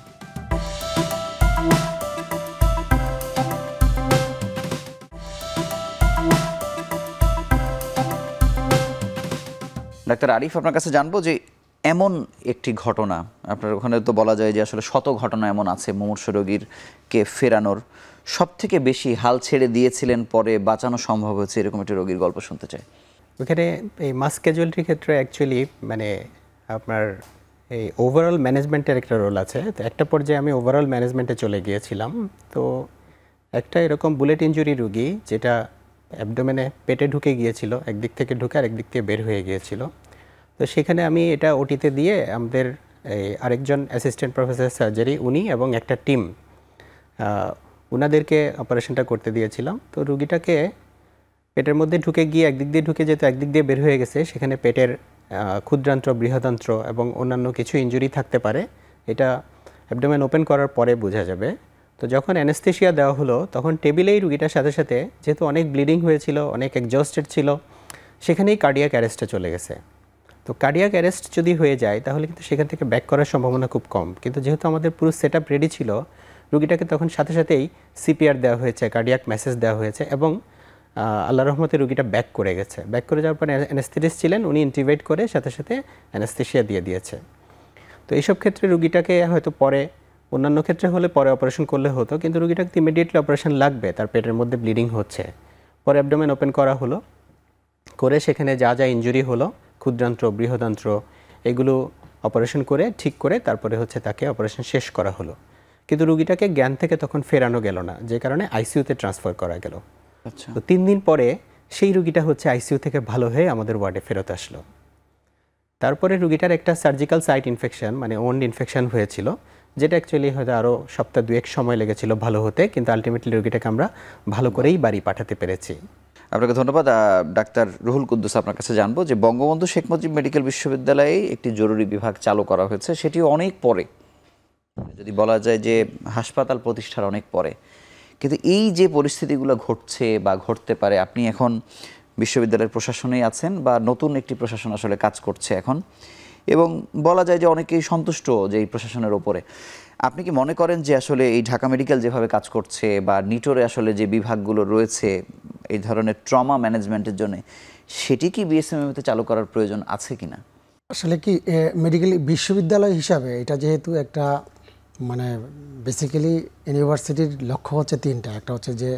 Speaker 1: ডাক্তার আরিফ, আপনার কাছে জানবো যে এমন একটি ঘটনা, আপনার ওখানে তো বলা যায় যে আসলে শত ঘটনা এমন আছে মুমূর্ষু রোগীরকে ফেরানোর, সবথেকে বেশি হাল ছেড়ে দিয়েছিলেন পরে বাঁচানো সম্ভব হয়েছে, এরকম একটি রোগীর গল্প শুনতে চাই।
Speaker 2: ওখানে এই মাস ক্যাজুয়ালিটির ক্ষেত্রে অ্যাকচুয়ালি মানে আপনার এই ওভারঅল ম্যানেজমেন্টের একটা রোল আছে। তো একটা পর্যায়ে আমি ওভারঅল ম্যানেজমেন্টে চলে গিয়েছিলাম। তো একটা এরকম বুলেট ইঞ্জুরি রুগী, যেটা অ্যাবডোমেনে পেটে ঢুকে গিয়েছিল, একদিক থেকে ঢুকে আর একদিক থেকে বের হয়ে গিয়েছিল। তো সেখানে আমি এটা ওটিতে দিয়ে আমাদের এই আরেকজন অ্যাসিস্ট্যান্ট প্রফেসর সার্জারি, উনি এবং একটা টিম, ওনাদেরকে অপারেশনটা করতে দিয়েছিলাম। তো রুগীটাকে পেটের মধ্যে ঢুকে গিয়ে একদিক দিয়ে ঢুকে যেত, একদিক দিয়ে বের হয়ে গেছে, সেখানে পেটের ক্ষুদ্রান্ত্র, বৃহদান্ত্র এবং অন্যান্য কিছু ইনজুরি থাকতে পারে। এটা অ্যাবডোমেন ওপেন করার পরে বোঝা যাবে। তো যখন অ্যানেস্থেশিয়া দেওয়া হলো তখন টেবিলেই রুগীটার সাথে সাথে, যেহেতু অনেক ব্লিডিং হয়েছিল, অনেক এক্সজস্টেড ছিল, সেখানেই কার্ডিয়াক অ্যারেস্টে চলে গেছে। তো কার্ডিয়াক অ্যারেস্ট যদি হয়ে যায় তাহলে কিন্তু সেখান থেকে ব্যাক করার সম্ভাবনা খুব কম, কিন্তু যেহেতু আমাদের পুরো সেট আপ রেডি ছিল, রুগীটাকে তখন সাথে সাথেই সিপিআর দেওয়া হয়েছে, কার্ডিয়াক মেসেজ দেওয়া হয়েছে এবং আল্লাহর রহমতে রুগীটা ব্যাক করে গেছে। ব্যাক করে যাওয়ার পর অ্যানেস্থেটিস্ট ছিলেন, উনি ইন্টিভেট করে সাথে সাথে অ্যানেস্থেশিয়া দিয়ে দিয়েছে। তো এইসব ক্ষেত্রে রুগীটাকে হয়তো পরে, অন্যান্য ক্ষেত্রে হলে পরে অপারেশন করলে হতো, কিন্তু রুগীটাকে ইমিডিয়েটলি অপারেশন লাগবে, তার পেটের মধ্যে ব্লিডিং হচ্ছে। পরে অ্যাবডোমেন ওপেন করা হলো, করে সেখানে যা যা ইনজুরি হলো, ক্ষুদ্রান্ত্র, বৃহদান্ত্র, এগুলো অপারেশন করে ঠিক করে তারপরে হচ্ছে তাকে অপারেশন শেষ করা হলো। কিন্তু রুগীটাকে জ্ঞান থেকে তখন ফেরানো গেল না, যে কারণে আইসিইউতে ট্রান্সফার করা গেল।
Speaker 1: আচ্ছা,
Speaker 2: তো 3 দিন পরে সেই রুগীটা হচ্ছে আইসিইউ থেকে ভালো হয়ে আমাদের ওয়ার্ডে ফেরত আসলো। তারপরে রুগীটার একটা সার্জিক্যাল সাইট ইনফেকশন, মানে ওন্ড ইনফেকশন হয়েছিল, যেটা অ্যাকচুয়ালি হয়তো আরও সপ্তাহ 2-1 সময় লেগেছিল ভালো হতে, কিন্তু আলটিমেটলি রুগীটাকে আমরা ভালো করেই বাড়ি পাঠাতে পেরেছি।
Speaker 1: আপনাকে ধন্যবাদ। ডাক্তার রুহুল কুদ্দুস, আপনার কাছে জানবো যে বঙ্গবন্ধু শেখ মুজিব মেডিকেল বিশ্ববিদ্যালয়ে একটি জরুরি বিভাগ চালু করা হয়েছে, সেটিও অনেক পরে, যদি বলা যায় যে হাসপাতাল প্রতিষ্ঠার অনেক পরে, কিন্তু এই যে পরিস্থিতিগুলো ঘটছে বা ঘটতে পারে, আপনি এখন বিশ্ববিদ্যালয়ের প্রশাসনেই আছেন বা নতুন একটি প্রশাসন আসলে কাজ করছে এখন, এবং বলা যায় যে অনেকেই সন্তুষ্ট যে এই প্রশাসনের ওপরে। আপনি কি মনে করেন যে আসলে এই ঢাকা মেডিকেল যেভাবে কাজ করছে বা নিটোরে আসলে যে বিভাগগুলো রয়েছে এই ধরনের ট্রমা ম্যানেজমেন্টের জন্য, সেটি কি বিএসএমএমতে চালু করার প্রয়োজন আছে কিনা?
Speaker 3: আসলে কি মেডিকেল বিশ্ববিদ্যালয় হিসাবে এটা যেহেতু একটা মানে বেসিক্যালি ইউনিভার্সিটির লক্ষ্য হচ্ছে 3টা, একটা হচ্ছে যে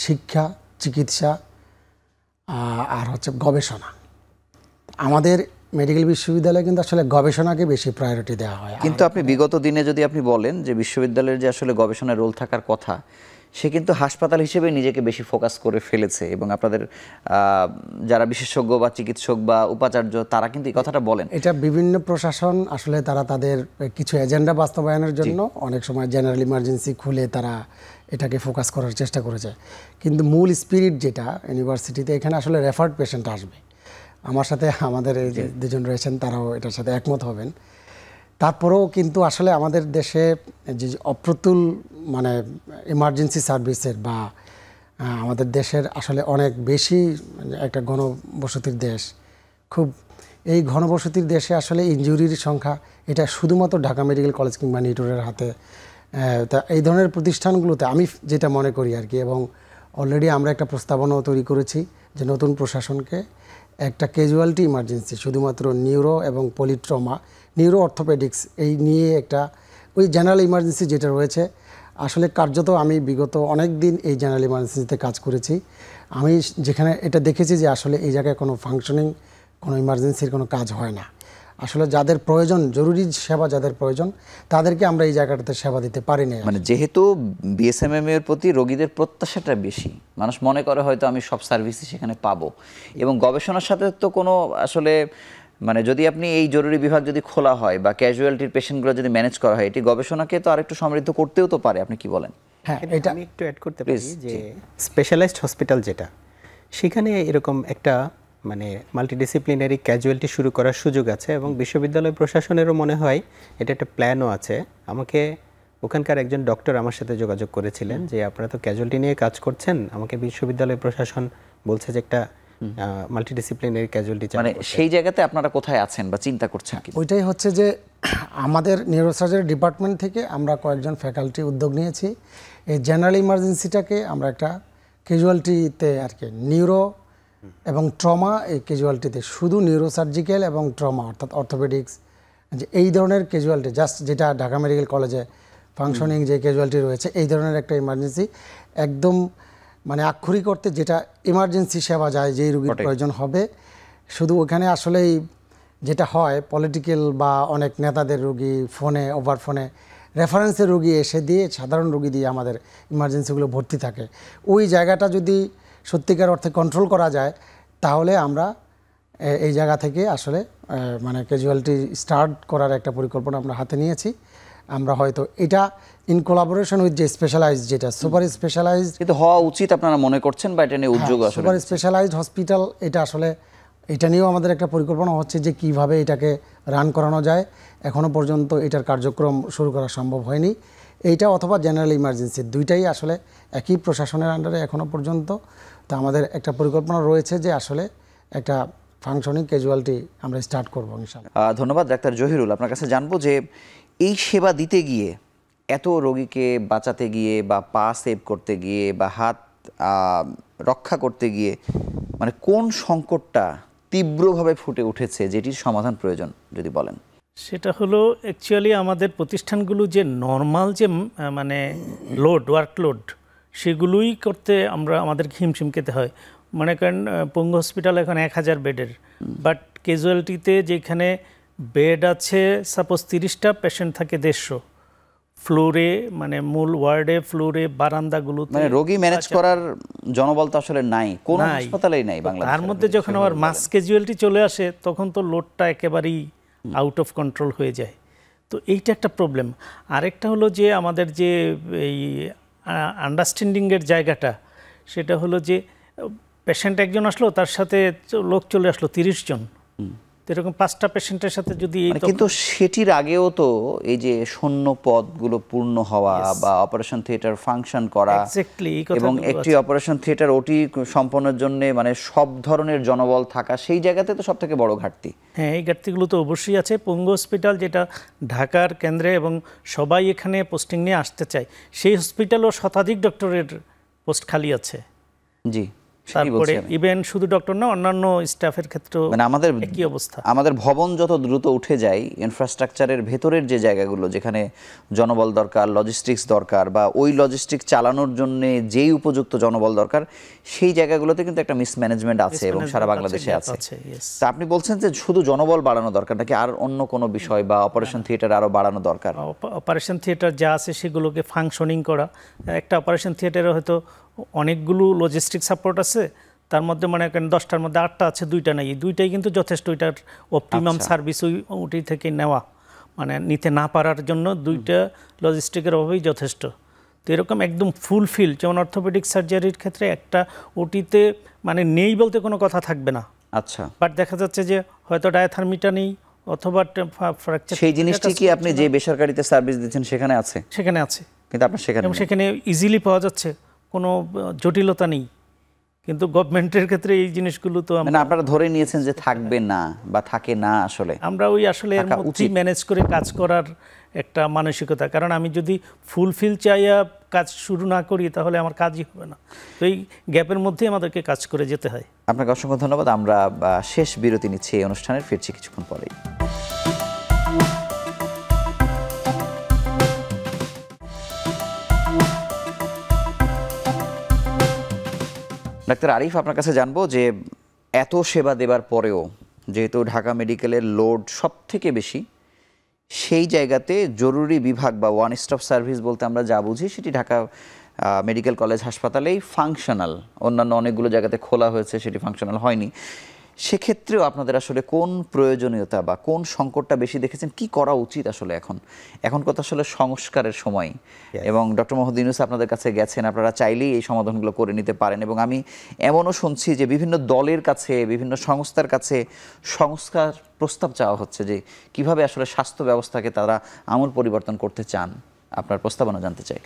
Speaker 3: শিক্ষা, চিকিৎসা আর হচ্ছে গবেষণা। আমাদের মেডিকেল বিশ্ববিদ্যালয়ে কিন্তু আসলে গবেষণাকে বেশি প্রায়োরিটি দেওয়া হয়।
Speaker 1: কিন্তু আপনি বিগত দিনে যদি আপনি বলেন যে বিশ্ববিদ্যালয়ের যে আসলে গবেষণার রোল থাকার কথা, সে কিন্তু হাসপাতাল হিসেবে নিজেকে বেশি ফোকাস করে ফেলেছে, এবং আপনাদের যারা বিশেষজ্ঞ বা চিকিৎসক বা উপাচার্য তারা কিন্তু এই কথাটা বলেন।
Speaker 3: এটা বিভিন্ন প্রশাসন আসলে তারা তাদের কিছু এজেন্ডা বাস্তবায়নের জন্য অনেক সময় জেনারেল ইমার্জেন্সি খুলে তারা এটাকে ফোকাস করার চেষ্টা করেছে, কিন্তু মূল স্পিরিট যেটা ইউনিভার্সিটিতে, এখানে আসলে রেফার্ড পেশেন্ট আসবে। আমার সাথে আমাদের এই যে 2জন রয়েছেন তারাও এটার সাথে একমত হবেন। তারপরেও কিন্তু আসলে আমাদের দেশে যে অপ্রতুল মানে ইমার্জেন্সি সার্ভিসের বা আমাদের দেশের আসলে অনেক বেশি একটা ঘনবসতির দেশ, খুব এই ঘনবসতির দেশে আসলে ইনজুরির সংখ্যা এটা শুধুমাত্র ঢাকা মেডিকেল কলেজ কিংবা নিটোরের হাতে। তা এই ধরনের প্রতিষ্ঠানগুলোতে আমি যেটা মনে করি আর কি, এবং অলরেডি আমরা একটা প্রস্তাবনাও তৈরি করেছি যে নতুন প্রশাসনকে একটা ক্যাজুয়ালিটি ইমার্জেন্সি শুধুমাত্র নিউরো এবং পলিট্রমা, নিউরো অর্থোপেডিক্স এই নিয়ে একটা ওই জেনারেল ইমার্জেন্সি যেটা রয়েছে, আসলে কার্যত আমি বিগত অনেক দিন এই জেনারেল ইমার্জেন্সিতে কাজ করেছি। আমি যেখানে এটা দেখেছি যে আসলে এই জায়গায় কোনো ফাংশনিং, কোনো ইমার্জেন্সির কোনো কাজ হয় না। আসলে যাদের প্রয়োজন, জরুরি সেবা যাদের প্রয়োজন, তাদেরকে আমরা এই জায়গাটাতে সেবা দিতে পারি না।
Speaker 1: মানে যেহেতু বিএসএমএম এর প্রতি রোগীদের প্রত্যাশাটা বেশি, মানুষ মনে করে হয়তো আমি সব সার্ভিসই সেখানে পাবো, এবং গবেষণার সাথে তো কোনো আসলে মানে যদি আপনি এই জরুরি বিভাগ যদি খোলা হয় বা ক্যাজুয়ালিটির পেশেন্টগুলো যদি ম্যানেজ করা হয়, এটি গবেষণাকে তো আরেকটু সমৃদ্ধ করতেও তো পারে। আপনি কি বলেন?
Speaker 3: হ্যাঁ,
Speaker 2: এটা আমি একটু অ্যাড করতে পারি যে স্পেশালাইজড হসপিটাল যেটা, সেখানে এরকম একটা মানে মাল্টিডিসিপ্লিনারি ক্যাজুয়ালিটি শুরু করার সুযোগ আছে, এবং বিশ্ববিদ্যালয় প্রশাসনেরও মনে হয় এটা একটা প্ল্যানও আছে। আমাকে ওখানকার একজন ডক্টর আমার সাথে যোগাযোগ করেছিলেন যে আপনারা তো ক্যাজুয়ালিটি নিয়ে কাজ করছেন, আমাকে বিশ্ববিদ্যালয় প্রশাসন বলছে যে একটা মাল্টিডিসিপ্লিনারি ক্যাজুয়ালিটি,
Speaker 1: মানে সেই জায়গাতে আপনারা কোথায় আছেন বা চিন্তা করছেন কি?
Speaker 3: ওইটাই হচ্ছে যে আমাদের নিউরোসার্জারি ডিপার্টমেন্ট থেকে আমরা কয়েকজন ফ্যাকাল্টি উদ্যোগ নিয়েছি এই জেনারেল ইমার্জেন্সিটাকে আমরা একটা ক্যাজুয়ালিটিতে আর কি, নিউরো এবং ট্রমা, এই ক্যাজুয়ালিটিতে শুধু নিউরোসার্জিক্যাল এবং ট্রমা অর্থাৎ অর্থোপেডিক্স, যে এই ধরনের ক্যাজুয়ালিটি জাস্ট যেটা ঢাকা মেডিকেল কলেজে ফাংশনিং যে ক্যাজুয়ালিটি রয়েছে, এই ধরনের একটা ইমার্জেন্সি একদম মানে আক্ষরিক করতে যেটা ইমার্জেন্সি সেবা যায়, যেই রোগীর প্রয়োজন হবে। শুধু ওখানে আসলেই যেটা হয় পলিটিক্যাল বা অনেক নেতাদের রোগী ফোনে, ওভার ফোনে রেফারেন্সের রোগী এসে দিয়ে, সাধারণ রোগী দিয়ে আমাদের ইমার্জেন্সিগুলো ভর্তি থাকে। ওই জায়গাটা যদি সত্যিকার অর্থে কন্ট্রোল করা যায়, তাহলে আমরা এই জায়গা থেকে আসলে মানে ক্যাজুয়ালিটি স্টার্ট করার একটা পরিকল্পনা আমরা হাতে নিয়েছি। আমরা হয়তো এটা ইন কোলাবোরেশন উইথ যে স্পেশালাইজড, যেটা সুপার স্পেশালাইজড
Speaker 1: কিন্তু হওয়া উচিত আপনারা মনে করছেন বা এটা নিয়ে উদ্যোগ আসলে
Speaker 3: সুপার স্পেশালাইজড হসপিটাল, এটা আসলে এটা নিয়েও আমাদের একটা পরিকল্পনা হচ্ছে যে কিভাবে এটাকে রান করানো যায়। এখনও পর্যন্ত এটার কার্যক্রম শুরু করা সম্ভব হয়নি। এইটা অথবা জেনারেল ইমার্জেন্সি, দুইটাই আসলে একই প্রশাসনের আন্ডারে এখনও পর্যন্ত। তো আমাদের একটা পরিকল্পনা রয়েছে যে আসলে একটা ফাংশনিং ক্যাজুয়ালিটি আমরা স্টার্ট করবো ইনশাআল্লাহ।
Speaker 1: ধন্যবাদ ডাক্তার জহিরুল। আপনার কাছে জানবো যে এই সেবা দিতে গিয়ে, এত রোগীকে বাঁচাতে গিয়ে বা পা সেভ করতে গিয়ে বা হাত রক্ষা করতে গিয়ে মানে কোন সংকটটা তীব্রভাবে ফুটে উঠেছে যেটির সমাধান প্রয়োজন যদি বলেন?
Speaker 4: সেটা হলো অ্যাকচুয়ালি আমাদের প্রতিষ্ঠানগুলো যে নর্মাল যে মানে ওয়ার্কলোড সেগুলোই করতে আমাদেরকে হিমশিম খেতে হয়। মনে করেন পঙ্গু হসপিটাল এখন 1000 বেডের, বাট ক্যাজুয়ালিটিতে যেখানে বেড আছে সাপোজ 30টা, পেশেন্ট থাকে 150 ফ্লোরে, মানে মূল ওয়ার্ডে ফ্লোরে বারান্দাগুলোতে
Speaker 1: মানে রোগী ম্যানেজ করার জনবল তো আসলে নাই, কোন
Speaker 4: নাই।
Speaker 1: হাসপাতালেই নাই বাংলাদেশে।
Speaker 4: তার মধ্যে যখন আবার মাস ক্যাজুয়ালিটি চলে আসে তখন তো লোডটা একেবারেই আউট অফ কন্ট্রোল হয়ে যায়। তো এইটা একটা প্রবলেম। আরেকটা হলো যে আমাদের যে এই আন্ডারস্ট্যান্ডিংয়ের জায়গাটা, সেটা হলো যে পেশেন্ট একজন আসলো, তার সাথে লোক চলে আসলো 30 জন, তো এরকম 5টা পেশেন্টের সাথে যদি
Speaker 1: কিন্তু সেটির আগেও তো এই যে শূন্য পদগুলো পূর্ণ হওয়া বা অপারেশন থিয়েটার ফাংশন করা এবং একটি অপারেশন থিয়েটার ওটি সম্পন্নের জন্য মানে সব ধরনের জনবল থাকা, সেই জায়গাতে তো সব থেকে বড় ঘাটতি।
Speaker 4: হ্যাঁ, এই ঘাটতিগুলো তো অবশ্যই আছে। পঙ্গু হসপিটাল যেটা ঢাকার কেন্দ্রে এবং সবাই এখানে পোস্টিং নিয়ে আসতে চায়, সেই হসপিটালও শতাধিক ডক্টরের পোস্ট খালি আছে।
Speaker 1: জি,
Speaker 4: তারপরে ইভেন শুধু ডক্টর না, অন্যান্য স্টাফের ক্ষেত্রেও
Speaker 1: মানে আমাদের
Speaker 4: একই অবস্থা।
Speaker 1: আমাদের ভবন যত দ্রুত উঠে যায়, ইনফ্রাস্ট্রাকচারের ভেতরের যে জায়গাগুলো যেখানে জনবল দরকার, লজিস্টিক্স দরকার বা ওই লজিস্টিক্স চালানোর জন্য যেই উপযুক্ত জনবল দরকার, সেই জায়গাগুলোতে কিন্তু একটা মিসম্যানেজমেন্ট আছে এবং সারা বাংলাদেশে আছে। তা আপনি বলছেন যে শুধু জনবল বাড়ানো দরকার নাকি আর অন্য কোনো বিষয় বা অপারেশন থিয়েটার আরো বাড়ানো দরকার?
Speaker 4: অপারেশন থিয়েটার যা আছে সেগুলোকে ফাংশনিং করা। একটা অপারেশন থিয়েটারে হয়তো অনেকগুলো লজিস্টিক সাপোর্ট আছে, তার মধ্যে মনে করেন 10টার মধ্যে 8টা আছে, 2টা নেই, 2টাই কিন্তু যথেষ্ট। ওইটার অপটিমাম সার্ভিস ওটি থেকে নেওয়া, মানে নিতে না পারার জন্য 2টা লজিস্টিকের অভাবেই যথেষ্ট। তো এরকম একদম ফুলফিল, যেমন অর্থোপেডিক সার্জারির ক্ষেত্রে একটা ওটিতে মানে নেই বলতে কোনো কথা থাকবে না।
Speaker 1: আচ্ছা,
Speaker 4: বাট দেখা যাচ্ছে যে হয়তো ডায়াথার্মিটা নেই অথবা ফ্র্যাকচার,
Speaker 1: সেই জিনিসটি কি আপনি যে বেসরকারিতে সার্ভিস দিচ্ছেন সেখানে আছে?
Speaker 4: সেখানে আছে,
Speaker 1: কিন্তু আপনার সেখানে
Speaker 4: এবং সেখানে ইজিলি পাওয়া যাচ্ছে, কোনো জটিলতা নেই। কিন্তু গভর্নমেন্টের ক্ষেত্রে এই জিনিসগুলো তো
Speaker 1: মানে আপনারা ধরে নিয়েছেন যে থাকবে না বা থাকে না। আসলে
Speaker 4: আমরা ওই আসলে এর মধ্যেই ম্যানেজ করে কাজ করার একটা মানসিকতা, কারণ আমি যদি ফুলফিল চাইয়া কাজ শুরু না করি তাহলে আমার কাজই হবে না। তো এই গ্যাপের মধ্যেই আমাদেরকে কাজ করে যেতে হয়।
Speaker 1: আপনাকে অসংখ্য ধন্যবাদ। আমরা শেষ বিরতি নিচ্ছি এই অনুষ্ঠানের, ফিরছি কিছুক্ষণ পরেই। ডাক্তার আরিফ, আপনার কাছে জানবো যে এত সেবা দেবার পরেও যেহেতু ঢাকা মেডিকেলের লোড সব থেকে বেশি, সেই জায়গাতে জরুরি বিভাগ বা ওয়ান স্টপ সার্ভিস বলতে আমরা যা বুঝি সেটি ঢাকা মেডিকেল কলেজ হাসপাতালেই ফাংশনাল। অন্যান্য অনেকগুলো জায়গাতে খোলা হয়েছে, সেটি ফাংশনাল হয়নি। সেক্ষেত্রেও আপনাদের আসলে কোন প্রয়োজনীয়তা বা কোন সংকটটা বেশি দেখেছেন? কি করা উচিত আসলে এখন কত আসলে সংস্কারের সময়, এবং ডক্টর মোহাম্মদ ইউনূস আপনাদের কাছে গেছেন, আপনারা চাইলেই এই সমাধানগুলো করে নিতে পারেন। এবং আমি এমনও শুনছি যে বিভিন্ন দলের কাছে, বিভিন্ন সংস্থার কাছে সংস্কার প্রস্তাব চাওয়া হচ্ছে যে কিভাবে আসলে স্বাস্থ্য ব্যবস্থাকে তারা আমূল পরিবর্তন করতে চান। আপনার প্রস্তাবনা জানতে চাই।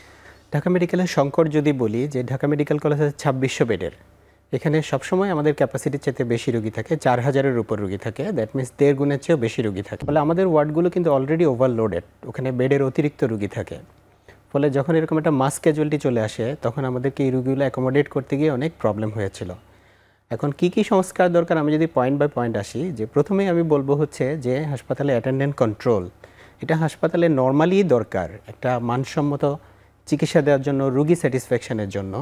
Speaker 2: ঢাকা মেডিকেলের সংকট যদি বলি, যে ঢাকা মেডিকেল কলেজ 2600 বেডের, এখানে সবসময় আমাদের ক্যাপাসিটির চেয়ে বেশি রোগী থাকে, 4000-এর উপর রোগী থাকে, দ্যাট মিনস 1.5 গুণের চেয়েও বেশি রোগী থাকে। ফলে আমাদের ওয়ার্ডগুলো কিন্তু অলরেডি ওভারলোডেড, ওখানে বেডের অতিরিক্ত রোগী থাকে। ফলে যখন এরকম একটা মাস ক্যাজুয়ালিটি চলে আসে তখন আমাদেরকে এই রোগীগুলো অ্যাকোমোডেট করতে গিয়ে অনেক প্রবলেম হয়েছিল। এখন কি কি সংস্কার দরকার, আমি যদি পয়েন্ট বাই পয়েন্ট আসি, যে প্রথমেই আমি বলবো হচ্ছে যে হাসপাতালে অ্যাটেন্ডেন্ট কন্ট্রোল, এটা হাসপাতালে নর্মালি দরকার একটা মানসম্মত চিকিৎসা দেওয়ার জন্য, রোগী স্যাটিসফ্যাকশনের জন্য।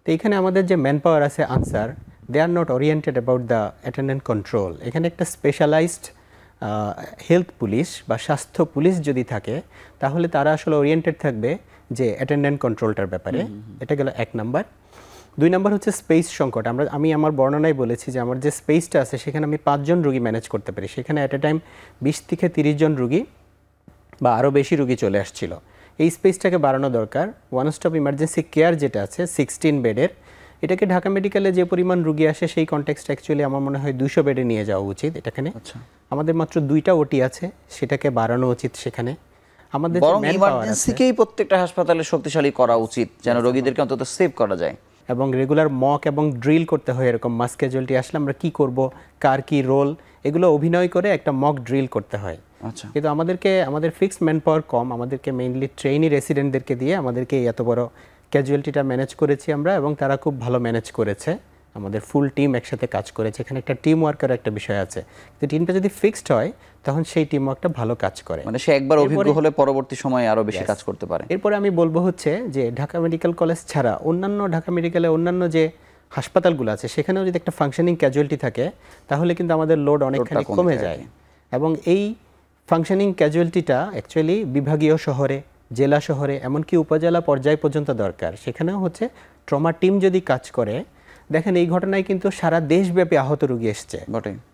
Speaker 2: তো এখানে আমাদের যে ম্যান পাওয়ার আছে answer, they are not oriented about the attendant control. এখানে একটা স্পেশালাইজড হেলথ পুলিশ বা স্বাস্থ্য পুলিশ যদি থাকে তাহলে তারা আসলে ওরিয়েন্টেড থাকবে যে অ্যাটেন্ডেন্ট কন্ট্রোলটার ব্যাপারে। এটা গেল 1 নাম্বার। 2 নাম্বার হচ্ছে স্পেস সংকট। আমি আমার বর্ণনায় বলেছি যে আমার যে স্পেসটা আছে সেখানে আমি 5 জন রোগী ম্যানেজ করতে পারি, সেখানে অ্যাট এ টাইম 20 থেকে 30 জন রোগী বা আরও বেশি রোগী চলে আসছিল। এই স্পেসটাকে বাড়ানো দরকার। ওয়ান স্টপ ইমার্জেন্সি কেয়ার যেটা আছে 16 বেডের, এটাকে ঢাকা মেডিকেলে যে পরিমাণ রোগী আসে সেই কনটেক্সট অ্যাকচুয়ালি আমার মনে হয় 200 বেডে নিয়ে যাওয়া উচিত। এটাখানে আমাদের মাত্র 2টা ওটি আছে, সেটাকে বাড়ানো উচিত। সেখানে আমাদের
Speaker 1: ইমার্জেন্সিকেই প্রত্যেকটা হাসপাতালে শক্তিশালী করা উচিত যেন রোগীদেরকে অন্তত সেভ করা যায়।
Speaker 2: এবং রেগুলার মক এবং ড্রিল করতে হয়। এরকম মাস ক্যাজুয়ালিটি আসলে আমরা কি করব, কার কি রোল, এগুলো অভিনয় করে একটা মক ড্রিল করতে হয়।
Speaker 1: আচ্ছা,
Speaker 2: কিন্তু আমাদের ফিক্সড ম্যান পাওয়ার কম, আমাদেরকে মেইনলি ট্রেইনি রেসিডেন্টদেরকে দিয়ে আমাদেরকে এত বড় ক্যাজুয়ালিটিটা ম্যানেজ করেছি আমরা, এবং তারা খুব ভালো ম্যানেজ করেছে। আমাদের ফুল টিম একসাথে কাজ করেছে। এখানে একটা টিম ওয়ার্কের একটা বিষয় আছে। তো টিমটা যদি ফিক্সড হয় তখন সেই টিম ওয়ার্কটা ভালো কাজ করে।
Speaker 1: মানে সে একবার অভিজ্ঞ হলে পরবর্তী সময়ে আরো বেশি কাজ করতে পারে।
Speaker 2: এরপরে আমি বলবো হচ্ছে যে ঢাকা মেডিকেল কলেজ ছাড়া অন্যান্য ঢাকা মেডিকেলে অন্যান্য যে হাসপাতালগুলো আছে সেখানেও যদি একটা ফাংশনিং ক্যাজুয়ালিটি থাকে তাহলে কিন্তু আমাদের লোড অনেকখানি কমে যায়। এবং এই ফাংশনিং ক্যাজুয়ালিটিটা অ্যাকচুয়ালি বিভাগীয় শহরে, জেলা শহরে, এমনকি উপজেলা পর্যায় পর্যন্ত দরকার। সেখানেও হচ্ছে ট্রমা টিম যদি কাজ করে, দেখেন এই ঘটনায় কিন্তু সারা দেশব্যাপী আহত রোগী এসছে।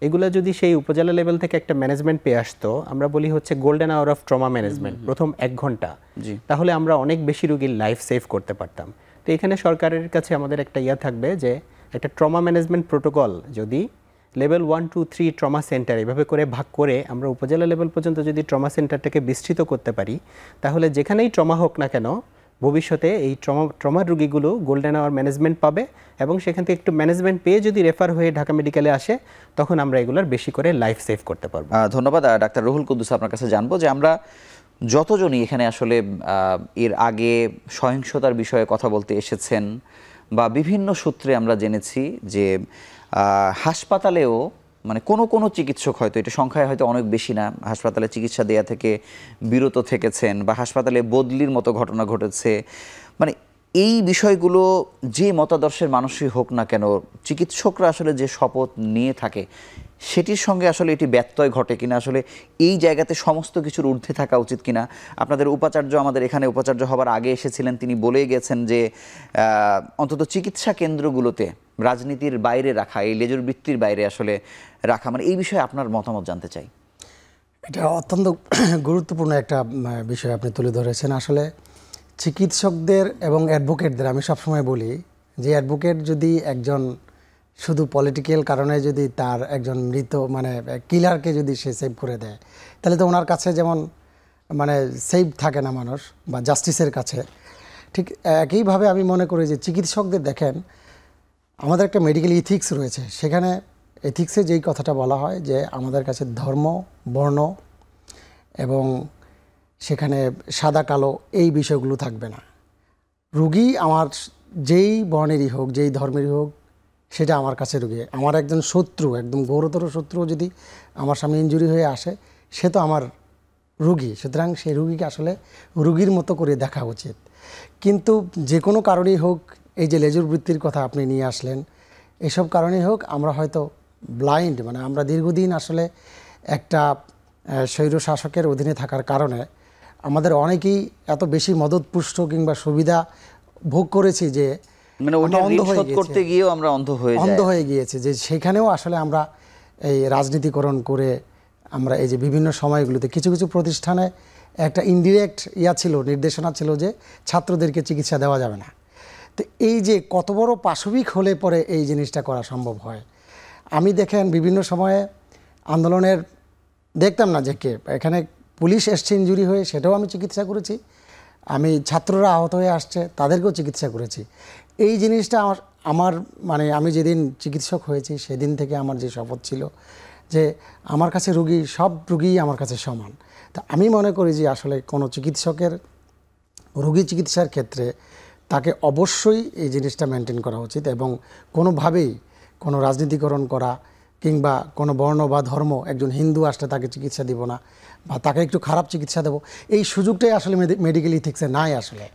Speaker 2: এগুলো যদি সেই উপজেলা লেভেল থেকে একটা ম্যানেজমেন্ট পেয়ে আসতো, আমরা বলি হচ্ছে golden hour of trauma management, প্রথম 1 ঘন্টা, তাহলে আমরা অনেক বেশি রোগীর লাইফ সেভ করতে পারতাম। তো এখানে সরকারের কাছে আমাদের একটা থাকবে যে একটা ট্রমা ম্যানেজমেন্ট প্রোটোকল যদি লেভেল 1, 2, 3 ট্রমা সেন্টার এভাবে করে ভাগ করে আমরা উপজেলা লেভেল পর্যন্ত যদি ট্রমা সেন্টারটাকে বিস্তৃত করতে পারি, তাহলে যেখানেই ট্রমা হোক না কেন ভবিষ্যতে এই ট্রমার রোগীগুলো গোল্ডেন আওয়ার ম্যানেজমেন্ট পাবে, এবং সেখান থেকে একটু ম্যানেজমেন্ট পেয়ে যদি রেফার হয়ে ঢাকা মেডিকেলে আসে তখন আমরা এগুলোর বেশি করে লাইফ সেভ করতে পারবো।
Speaker 1: ধন্যবাদ ডাক্তার রুহুল কুদ্দুস। আপনার কাছে জানবো যে আমরা যতজনই এখানে আসলে এর আগে সহিংসতার বিষয়ে কথা বলতে এসেছেন বা বিভিন্ন সূত্রে আমরা জেনেছি যে হাসপাতালেও মানে কোনো চিকিৎসক হয়তো, এটা সংখ্যায় হয়তো অনেক বেশি না, হাসপাতালে চিকিৎসা দেওয়া থেকে বিরত থেকেছেন বা হাসপাতালে বদলির মতো ঘটনা ঘটেছে। মানে এই বিষয়গুলো যে মতাদর্শের মানুষই হোক না কেন, চিকিৎসকরা আসলে যে শপথ নিয়ে থাকে সেটির সঙ্গে আসলে এটি ব্যত্যয় ঘটে কিনা, আসলে এই জায়গাতে সমস্ত কিছুর ঊর্ধ্বে থাকা উচিত কিনা। আপনাদের উপাচার্য আমাদের এখানে উপাচার্য হবার আগে এসেছিলেন, তিনি বলেই গেছেন যে অন্তত চিকিৎসা কেন্দ্রগুলোতে রাজনীতির বাইরে রাখা, এই লেজুর বৃত্তির বাইরে আসলে রাখা, মানে এই বিষয়ে আপনার মতামত জানতে চাই।
Speaker 3: এটা অত্যন্ত গুরুত্বপূর্ণ একটা বিষয় আপনি তুলে ধরেছেন। আসলে চিকিৎসকদের এবং অ্যাডভোকেটদের আমি সবসময় বলি যে অ্যাডভোকেট যদি একজন শুধু পলিটিক্যাল কারণে যদি তার একজন মৃত মানে কিলারকে যদি সে সেভ করে দেয়, তাহলে তো ওনার কাছে যেমন মানে সেভ থাকে না মানুষ বা জাস্টিসের কাছে, ঠিক একইভাবে আমি মনে করি যে চিকিৎসকদের দেখেন আমাদের একটা মেডিকেল ইথিক্স রয়েছে, সেখানে এথিক্সে যেই কথাটা বলা হয় যে আমাদের কাছে ধর্ম, বর্ণ এবং সেখানে সাদা কালো এই বিষয়গুলো থাকবে না। রুগী আমার যেই বর্ণেরই হোক, যেই ধর্মেরই হোক, সেটা আমার কাছে রুগী। আমার একজন শত্রু, একদম ঘোরতর শত্রু যদি আমার সামনে ইনজুরি হয়ে আসে, সে তো আমার রুগী, সুতরাং সেই রুগীকে আসলে রুগীর মতো করে দেখা উচিত। কিন্তু যে কোনো কারণেই হোক, এই যে লেজুর বৃত্তির কথা আপনি নিয়ে আসলেন, এসব কারণেই হোক আমরা হয়তো ব্লাইন্ড, মানে আমরা দীর্ঘদিন আসলে একটা স্বৈর শাসকের অধীনে থাকার কারণে আমাদের অনেকেই এত বেশি মদতপুষ্ট কিংবা সুবিধা ভোগ করেছি যে
Speaker 1: মানে ওটা শোধ করতে গিয়েও আমরা অন্ধ হয়ে
Speaker 3: গিয়েছে, যে সেখানেও আসলে আমরা এই রাজনীতিকরণ করে আমরা এই যে বিভিন্ন সময়গুলোতে কিছু কিছু প্রতিষ্ঠানে একটা ইনডিরেক্ট ছিল, নির্দেশনা ছিল যে ছাত্রদেরকে চিকিৎসা দেওয়া যাবে না। তো এই যে কত বড় পাশবিক হলে পরে এই জিনিসটা করা সম্ভব হয়। আমি দেখেন বিভিন্ন সময়ে আন্দোলনের দেখতাম না যে কে এখানে পুলিশ এসছে ইনজুরি হয়ে, সেটাও আমি চিকিৎসা করেছি। আমি ছাত্ররা আহত হয়ে আসছে, তাদেরকেও চিকিৎসা করেছি। এই জিনিসটা আমার মানে আমি যেদিন চিকিৎসক হয়েছি সেদিন থেকে আমার যে শপথ ছিল যে আমার কাছে রুগী, সব রুগী আমার কাছে সমান। তা আমি মনে করি যে আসলে কোনো চিকিৎসকের রোগী চিকিৎসার ক্ষেত্রে তাকে অবশ্যই এই জিনিসটা মেনটেন করা উচিত, এবং কোনোভাবেই কোনো রাজনীতিকরণ করা কিংবা কোনো বর্ণ বা ধর্ম, একজন হিন্দু আসলে তাকে চিকিৎসা দিব না বা তাকে একটু খারাপ চিকিৎসা দেবো, এই সুযোগটাই আসলে মেডিকেল ইথিক্সে নাই আসলে।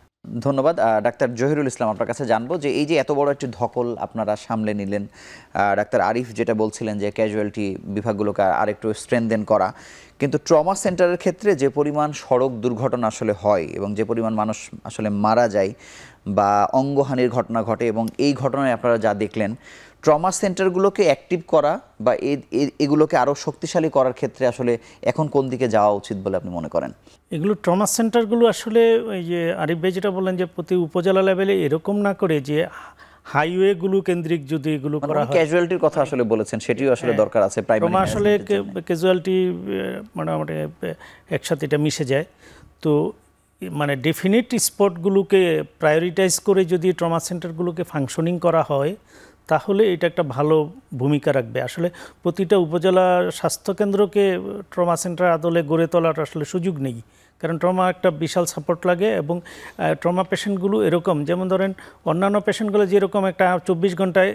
Speaker 1: ধন্যবাদ। ডাক্তার জহিরুল ইসলাম, আপনার কাছে জানবো যে এই যে এত বড় একটি ধকল আপনারা সামলে নিলেন, ডাক্তার আরিফ যেটা বলছিলেন যে ক্যাজুয়ালিটি বিভাগগুলোকে আরেকটু স্ট্রেনদেন করা, কিন্তু ট্রমা সেন্টারের ক্ষেত্রে যে পরিমাণ সড়ক দুর্ঘটনা আসলে হয় এবং যে পরিমাণ মানুষ আসলে মারা যায় বা অঙ্গহানির ঘটনা ঘটে, এবং এই ঘটনায় আপনারা যা দেখলেন, ট্রমা সেন্টারগুলোকে অ্যাক্টিভ করা বা এগুলোকে আরও শক্তিশালী করার ক্ষেত্রে আসলে এখন কোন দিকে যাওয়া উচিত বলে আপনি মনে করেন?
Speaker 4: এগুলো ট্রমা সেন্টারগুলো আসলে ওই যে আরিফ ভাই যেটা বললেন যে প্রতি উপজেলা লেভেলে এরকম না করে যে হাইওয়েগুলো কেন্দ্রিক যদি এগুলো করা হয়,
Speaker 1: ক্যাজুয়ালিটির কথা আসলে বলেছেন, সেটিও আসলে দরকার আছে।
Speaker 4: ট্রমা আসলে ক্যাজুয়ালিটি মোটামুটি একসাথে এটা মিশে যায়। তো মানে ডেফিনিট স্পটগুলোকে প্রায়োরিটাইজ করে যদি ট্রমা সেন্টারগুলোকে ফাংশনিং করা হয় তাহলে এটা একটা ভালো ভূমিকা রাখবে। আসলে প্রতিটা উপজেলা স্বাস্থ্যকেন্দ্রকে ট্রমা সেন্টার আদলে গড়ে তোলার আসলে সুযোগ নেই, কারণ ট্রমা একটা বিশাল সাপোর্ট লাগে এবং ট্রমা পেশেন্টগুলো এরকম, যেমন ধরেন অন্যান্য পেশেন্টগুলো যেরকম একটা 24 ঘন্টায়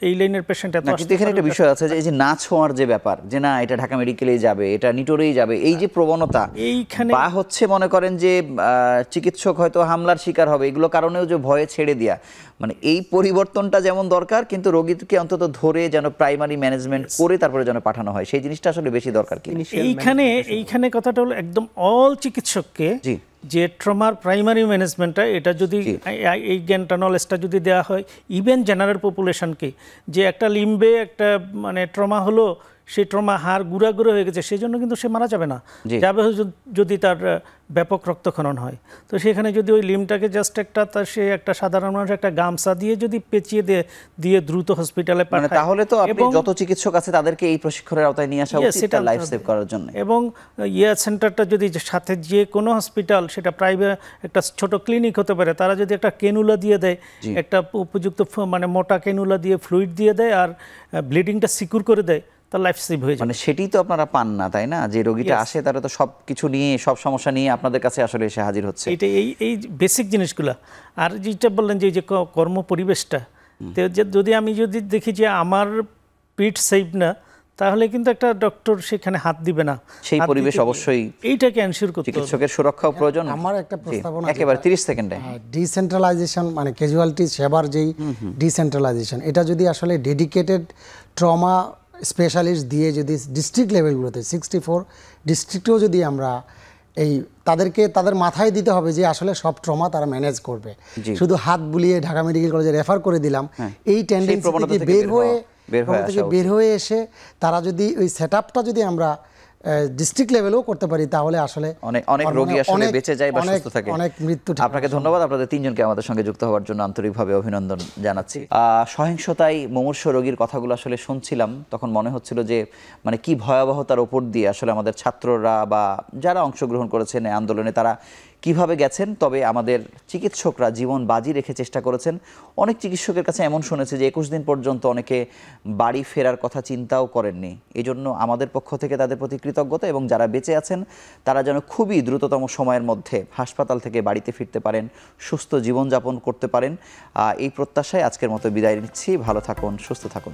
Speaker 4: এই লাইনের পেশেন্ট এত
Speaker 1: কিন্তু এখানে একটা বিষয় আছে যে এই যে না ছোঁয়ার যে ব্যাপার, যে না এটা ঢাকা মেডিকেলেই যাবে, এটা নিটোরেই যাবে, এই যে প্রবণতা
Speaker 4: এইখানে
Speaker 1: বা হচ্ছে মনে করেন যে চিকিৎসক হয়তো হামলার শিকার হবে, এগুলো কারণেও যে ভয়ে ছেড়ে দেয়া, মানে এই পরিবর্তনটা যেমন দরকার কিন্তু রোগীকে অন্তত ধরে যেন প্রাইমারি ম্যানেজমেন্ট করে তারপরে যেন পাঠানো হয়, সেই জিনিসটা আসলে বেশি দরকার কি?
Speaker 4: এইখানে কথাটা হলো একদম অল চিকিৎসককে
Speaker 1: জি
Speaker 4: যে ট্রমার প্রাইমারি ম্যানেজমেন্টটা এটা যদি এই জ্ঞানটা নলেজটা যদি দেওয়া হয় ইভেন জেনারেল পপুলেশনকে, যে একটা লিম্বে একটা মানে ট্রমা হলো, সেই ট্রমা হাড় গুঁড়া গুঁড়ো হয়ে গেছে, সেই জন্য কিন্তু সে মারা যাবে না, যাবে যদি তার ব্যাপক রক্তক্ষরণ হয়। তো সেখানে যদি ওই লিমটাকে জাস্ট একটা তার সে একটা সাধারণ মানুষ একটা গামছা দিয়ে যদি পেঁচিয়ে দিয়ে দ্রুত হসপিটালে পাঠায়,
Speaker 1: তাহলে তো আপনি যত চিকিৎসক আছে তাদেরকে এই প্রশিক্ষণের আওতায় নিয়ে আসা উচিত তার লাইফ সেভ করার জন্য। এবং
Speaker 4: সেন্টারটা যদি সাথে যে কোনো হসপিটাল, সেটা প্রাইভেট একটা ছোট ক্লিনিক হতে পারে, তারা যদি একটা কেনুলা দিয়ে দেয়, একটা উপযুক্ত মানে মোটা কেনুলা দিয়ে ফ্লুইড দিয়ে দেয় আর ব্লিডিংটা সিকিউর করে দেয়, তার লাইফ সেভ হয়ে যায়।
Speaker 1: মানে সেটাই তো আপনারা পান না, তাই না? যে রোগীটা আসে তারা তো সব কিছু নিয়ে, সব সমস্যা নিয়ে আপনাদের কাছে আসলে এসে হাজির হচ্ছে।
Speaker 4: এটা এই বেসিক জিনিসগুলো। আর যেটা বললেন যে কর্ম পরিবেশটা, যদি আমি দেখি যে আমার পিঠ সেভ না, তাহলে কিন্তু একটা ডক্টর সেখানে হাত দিবে না।
Speaker 1: সেই পরিবেশ অবশ্যই
Speaker 4: এইটাকে এনশিওর করতে হবে।
Speaker 1: চিকিৎসকের সুরক্ষাও প্রয়োজন।
Speaker 3: আমার একটা প্রস্তাবনা
Speaker 1: একেবারে 30 সেকেন্ডে,
Speaker 3: ডিসেন্ট্রালাইজেশন মানে ক্যাজুয়ালিটি সেবার যেই ডিসেন্ট্রালাইজেশন, এটা যদি আসলে ডেডিকেটেড ট্রমা স্পেশালিস্ট দিয়ে যদি ডিস্ট্রিক্ট লেভেলগুলোতে 64 ডিস্ট্রিক্টেও যদি আমরা এই তাদের মাথায় দিতে হবে যে আসলে সব ট্রমা তারা ম্যানেজ করবে, শুধু হাত বুলিয়ে ঢাকা মেডিকেল কলেজে রেফার করে দিলাম, এই টেন্ডেন্সি থেকে বের হয়ে এসে তারা যদি ওই সেটআপটা যদি আমরা ডিস্ট্রিক্ট লেভেলেও করতে পারি, তাহলে আসলে
Speaker 1: অনেক রোগী আসলে বেঁচে যায় বা সুস্থ থাকে।
Speaker 3: অনেক মৃত্যু।
Speaker 1: আপনাকে ধন্যবাদ, আপনাদের তিনজনকে আমাদের সঙ্গে যুক্ত হওয়ার জন্য আন্তরিকভাবে অভিনন্দন জানাচ্ছি। সহিংসতায় মুমূর্ষু রোগীর কথাগুলো আসলে শুনছিলাম, তখন মনে হচ্ছিল যে মানে কি ভয়াবহতার ওপর দিয়ে আসলে আমাদের ছাত্ররা বা যারা অংশগ্রহণ করেছেন এই আন্দোলনে তারা কিভাবে গেছেন। তবে আমাদের চিকিৎসকরা জীবন বাজি রেখে চেষ্টা করেছেন। অনেক চিকিৎসকের কাছে এমন শুনেছে যে 21 দিন পর্যন্ত অনেকে বাড়ি ফেরার কথা চিন্তাও করেননি। এই জন্য আমাদের পক্ষ থেকে তাদের প্রতি কৃতজ্ঞতা, এবং যারা বেঁচে আছেন তারা যেন খুবই দ্রুততম সময়ের মধ্যে হাসপাতাল থেকে বাড়িতে ফিরতে পারেন, সুস্থ জীবনযাপন করতে পারেন, এই প্রত্যাশায় আজকের মতো বিদায় নিচ্ছি। ভালো থাকুন, সুস্থ থাকুন।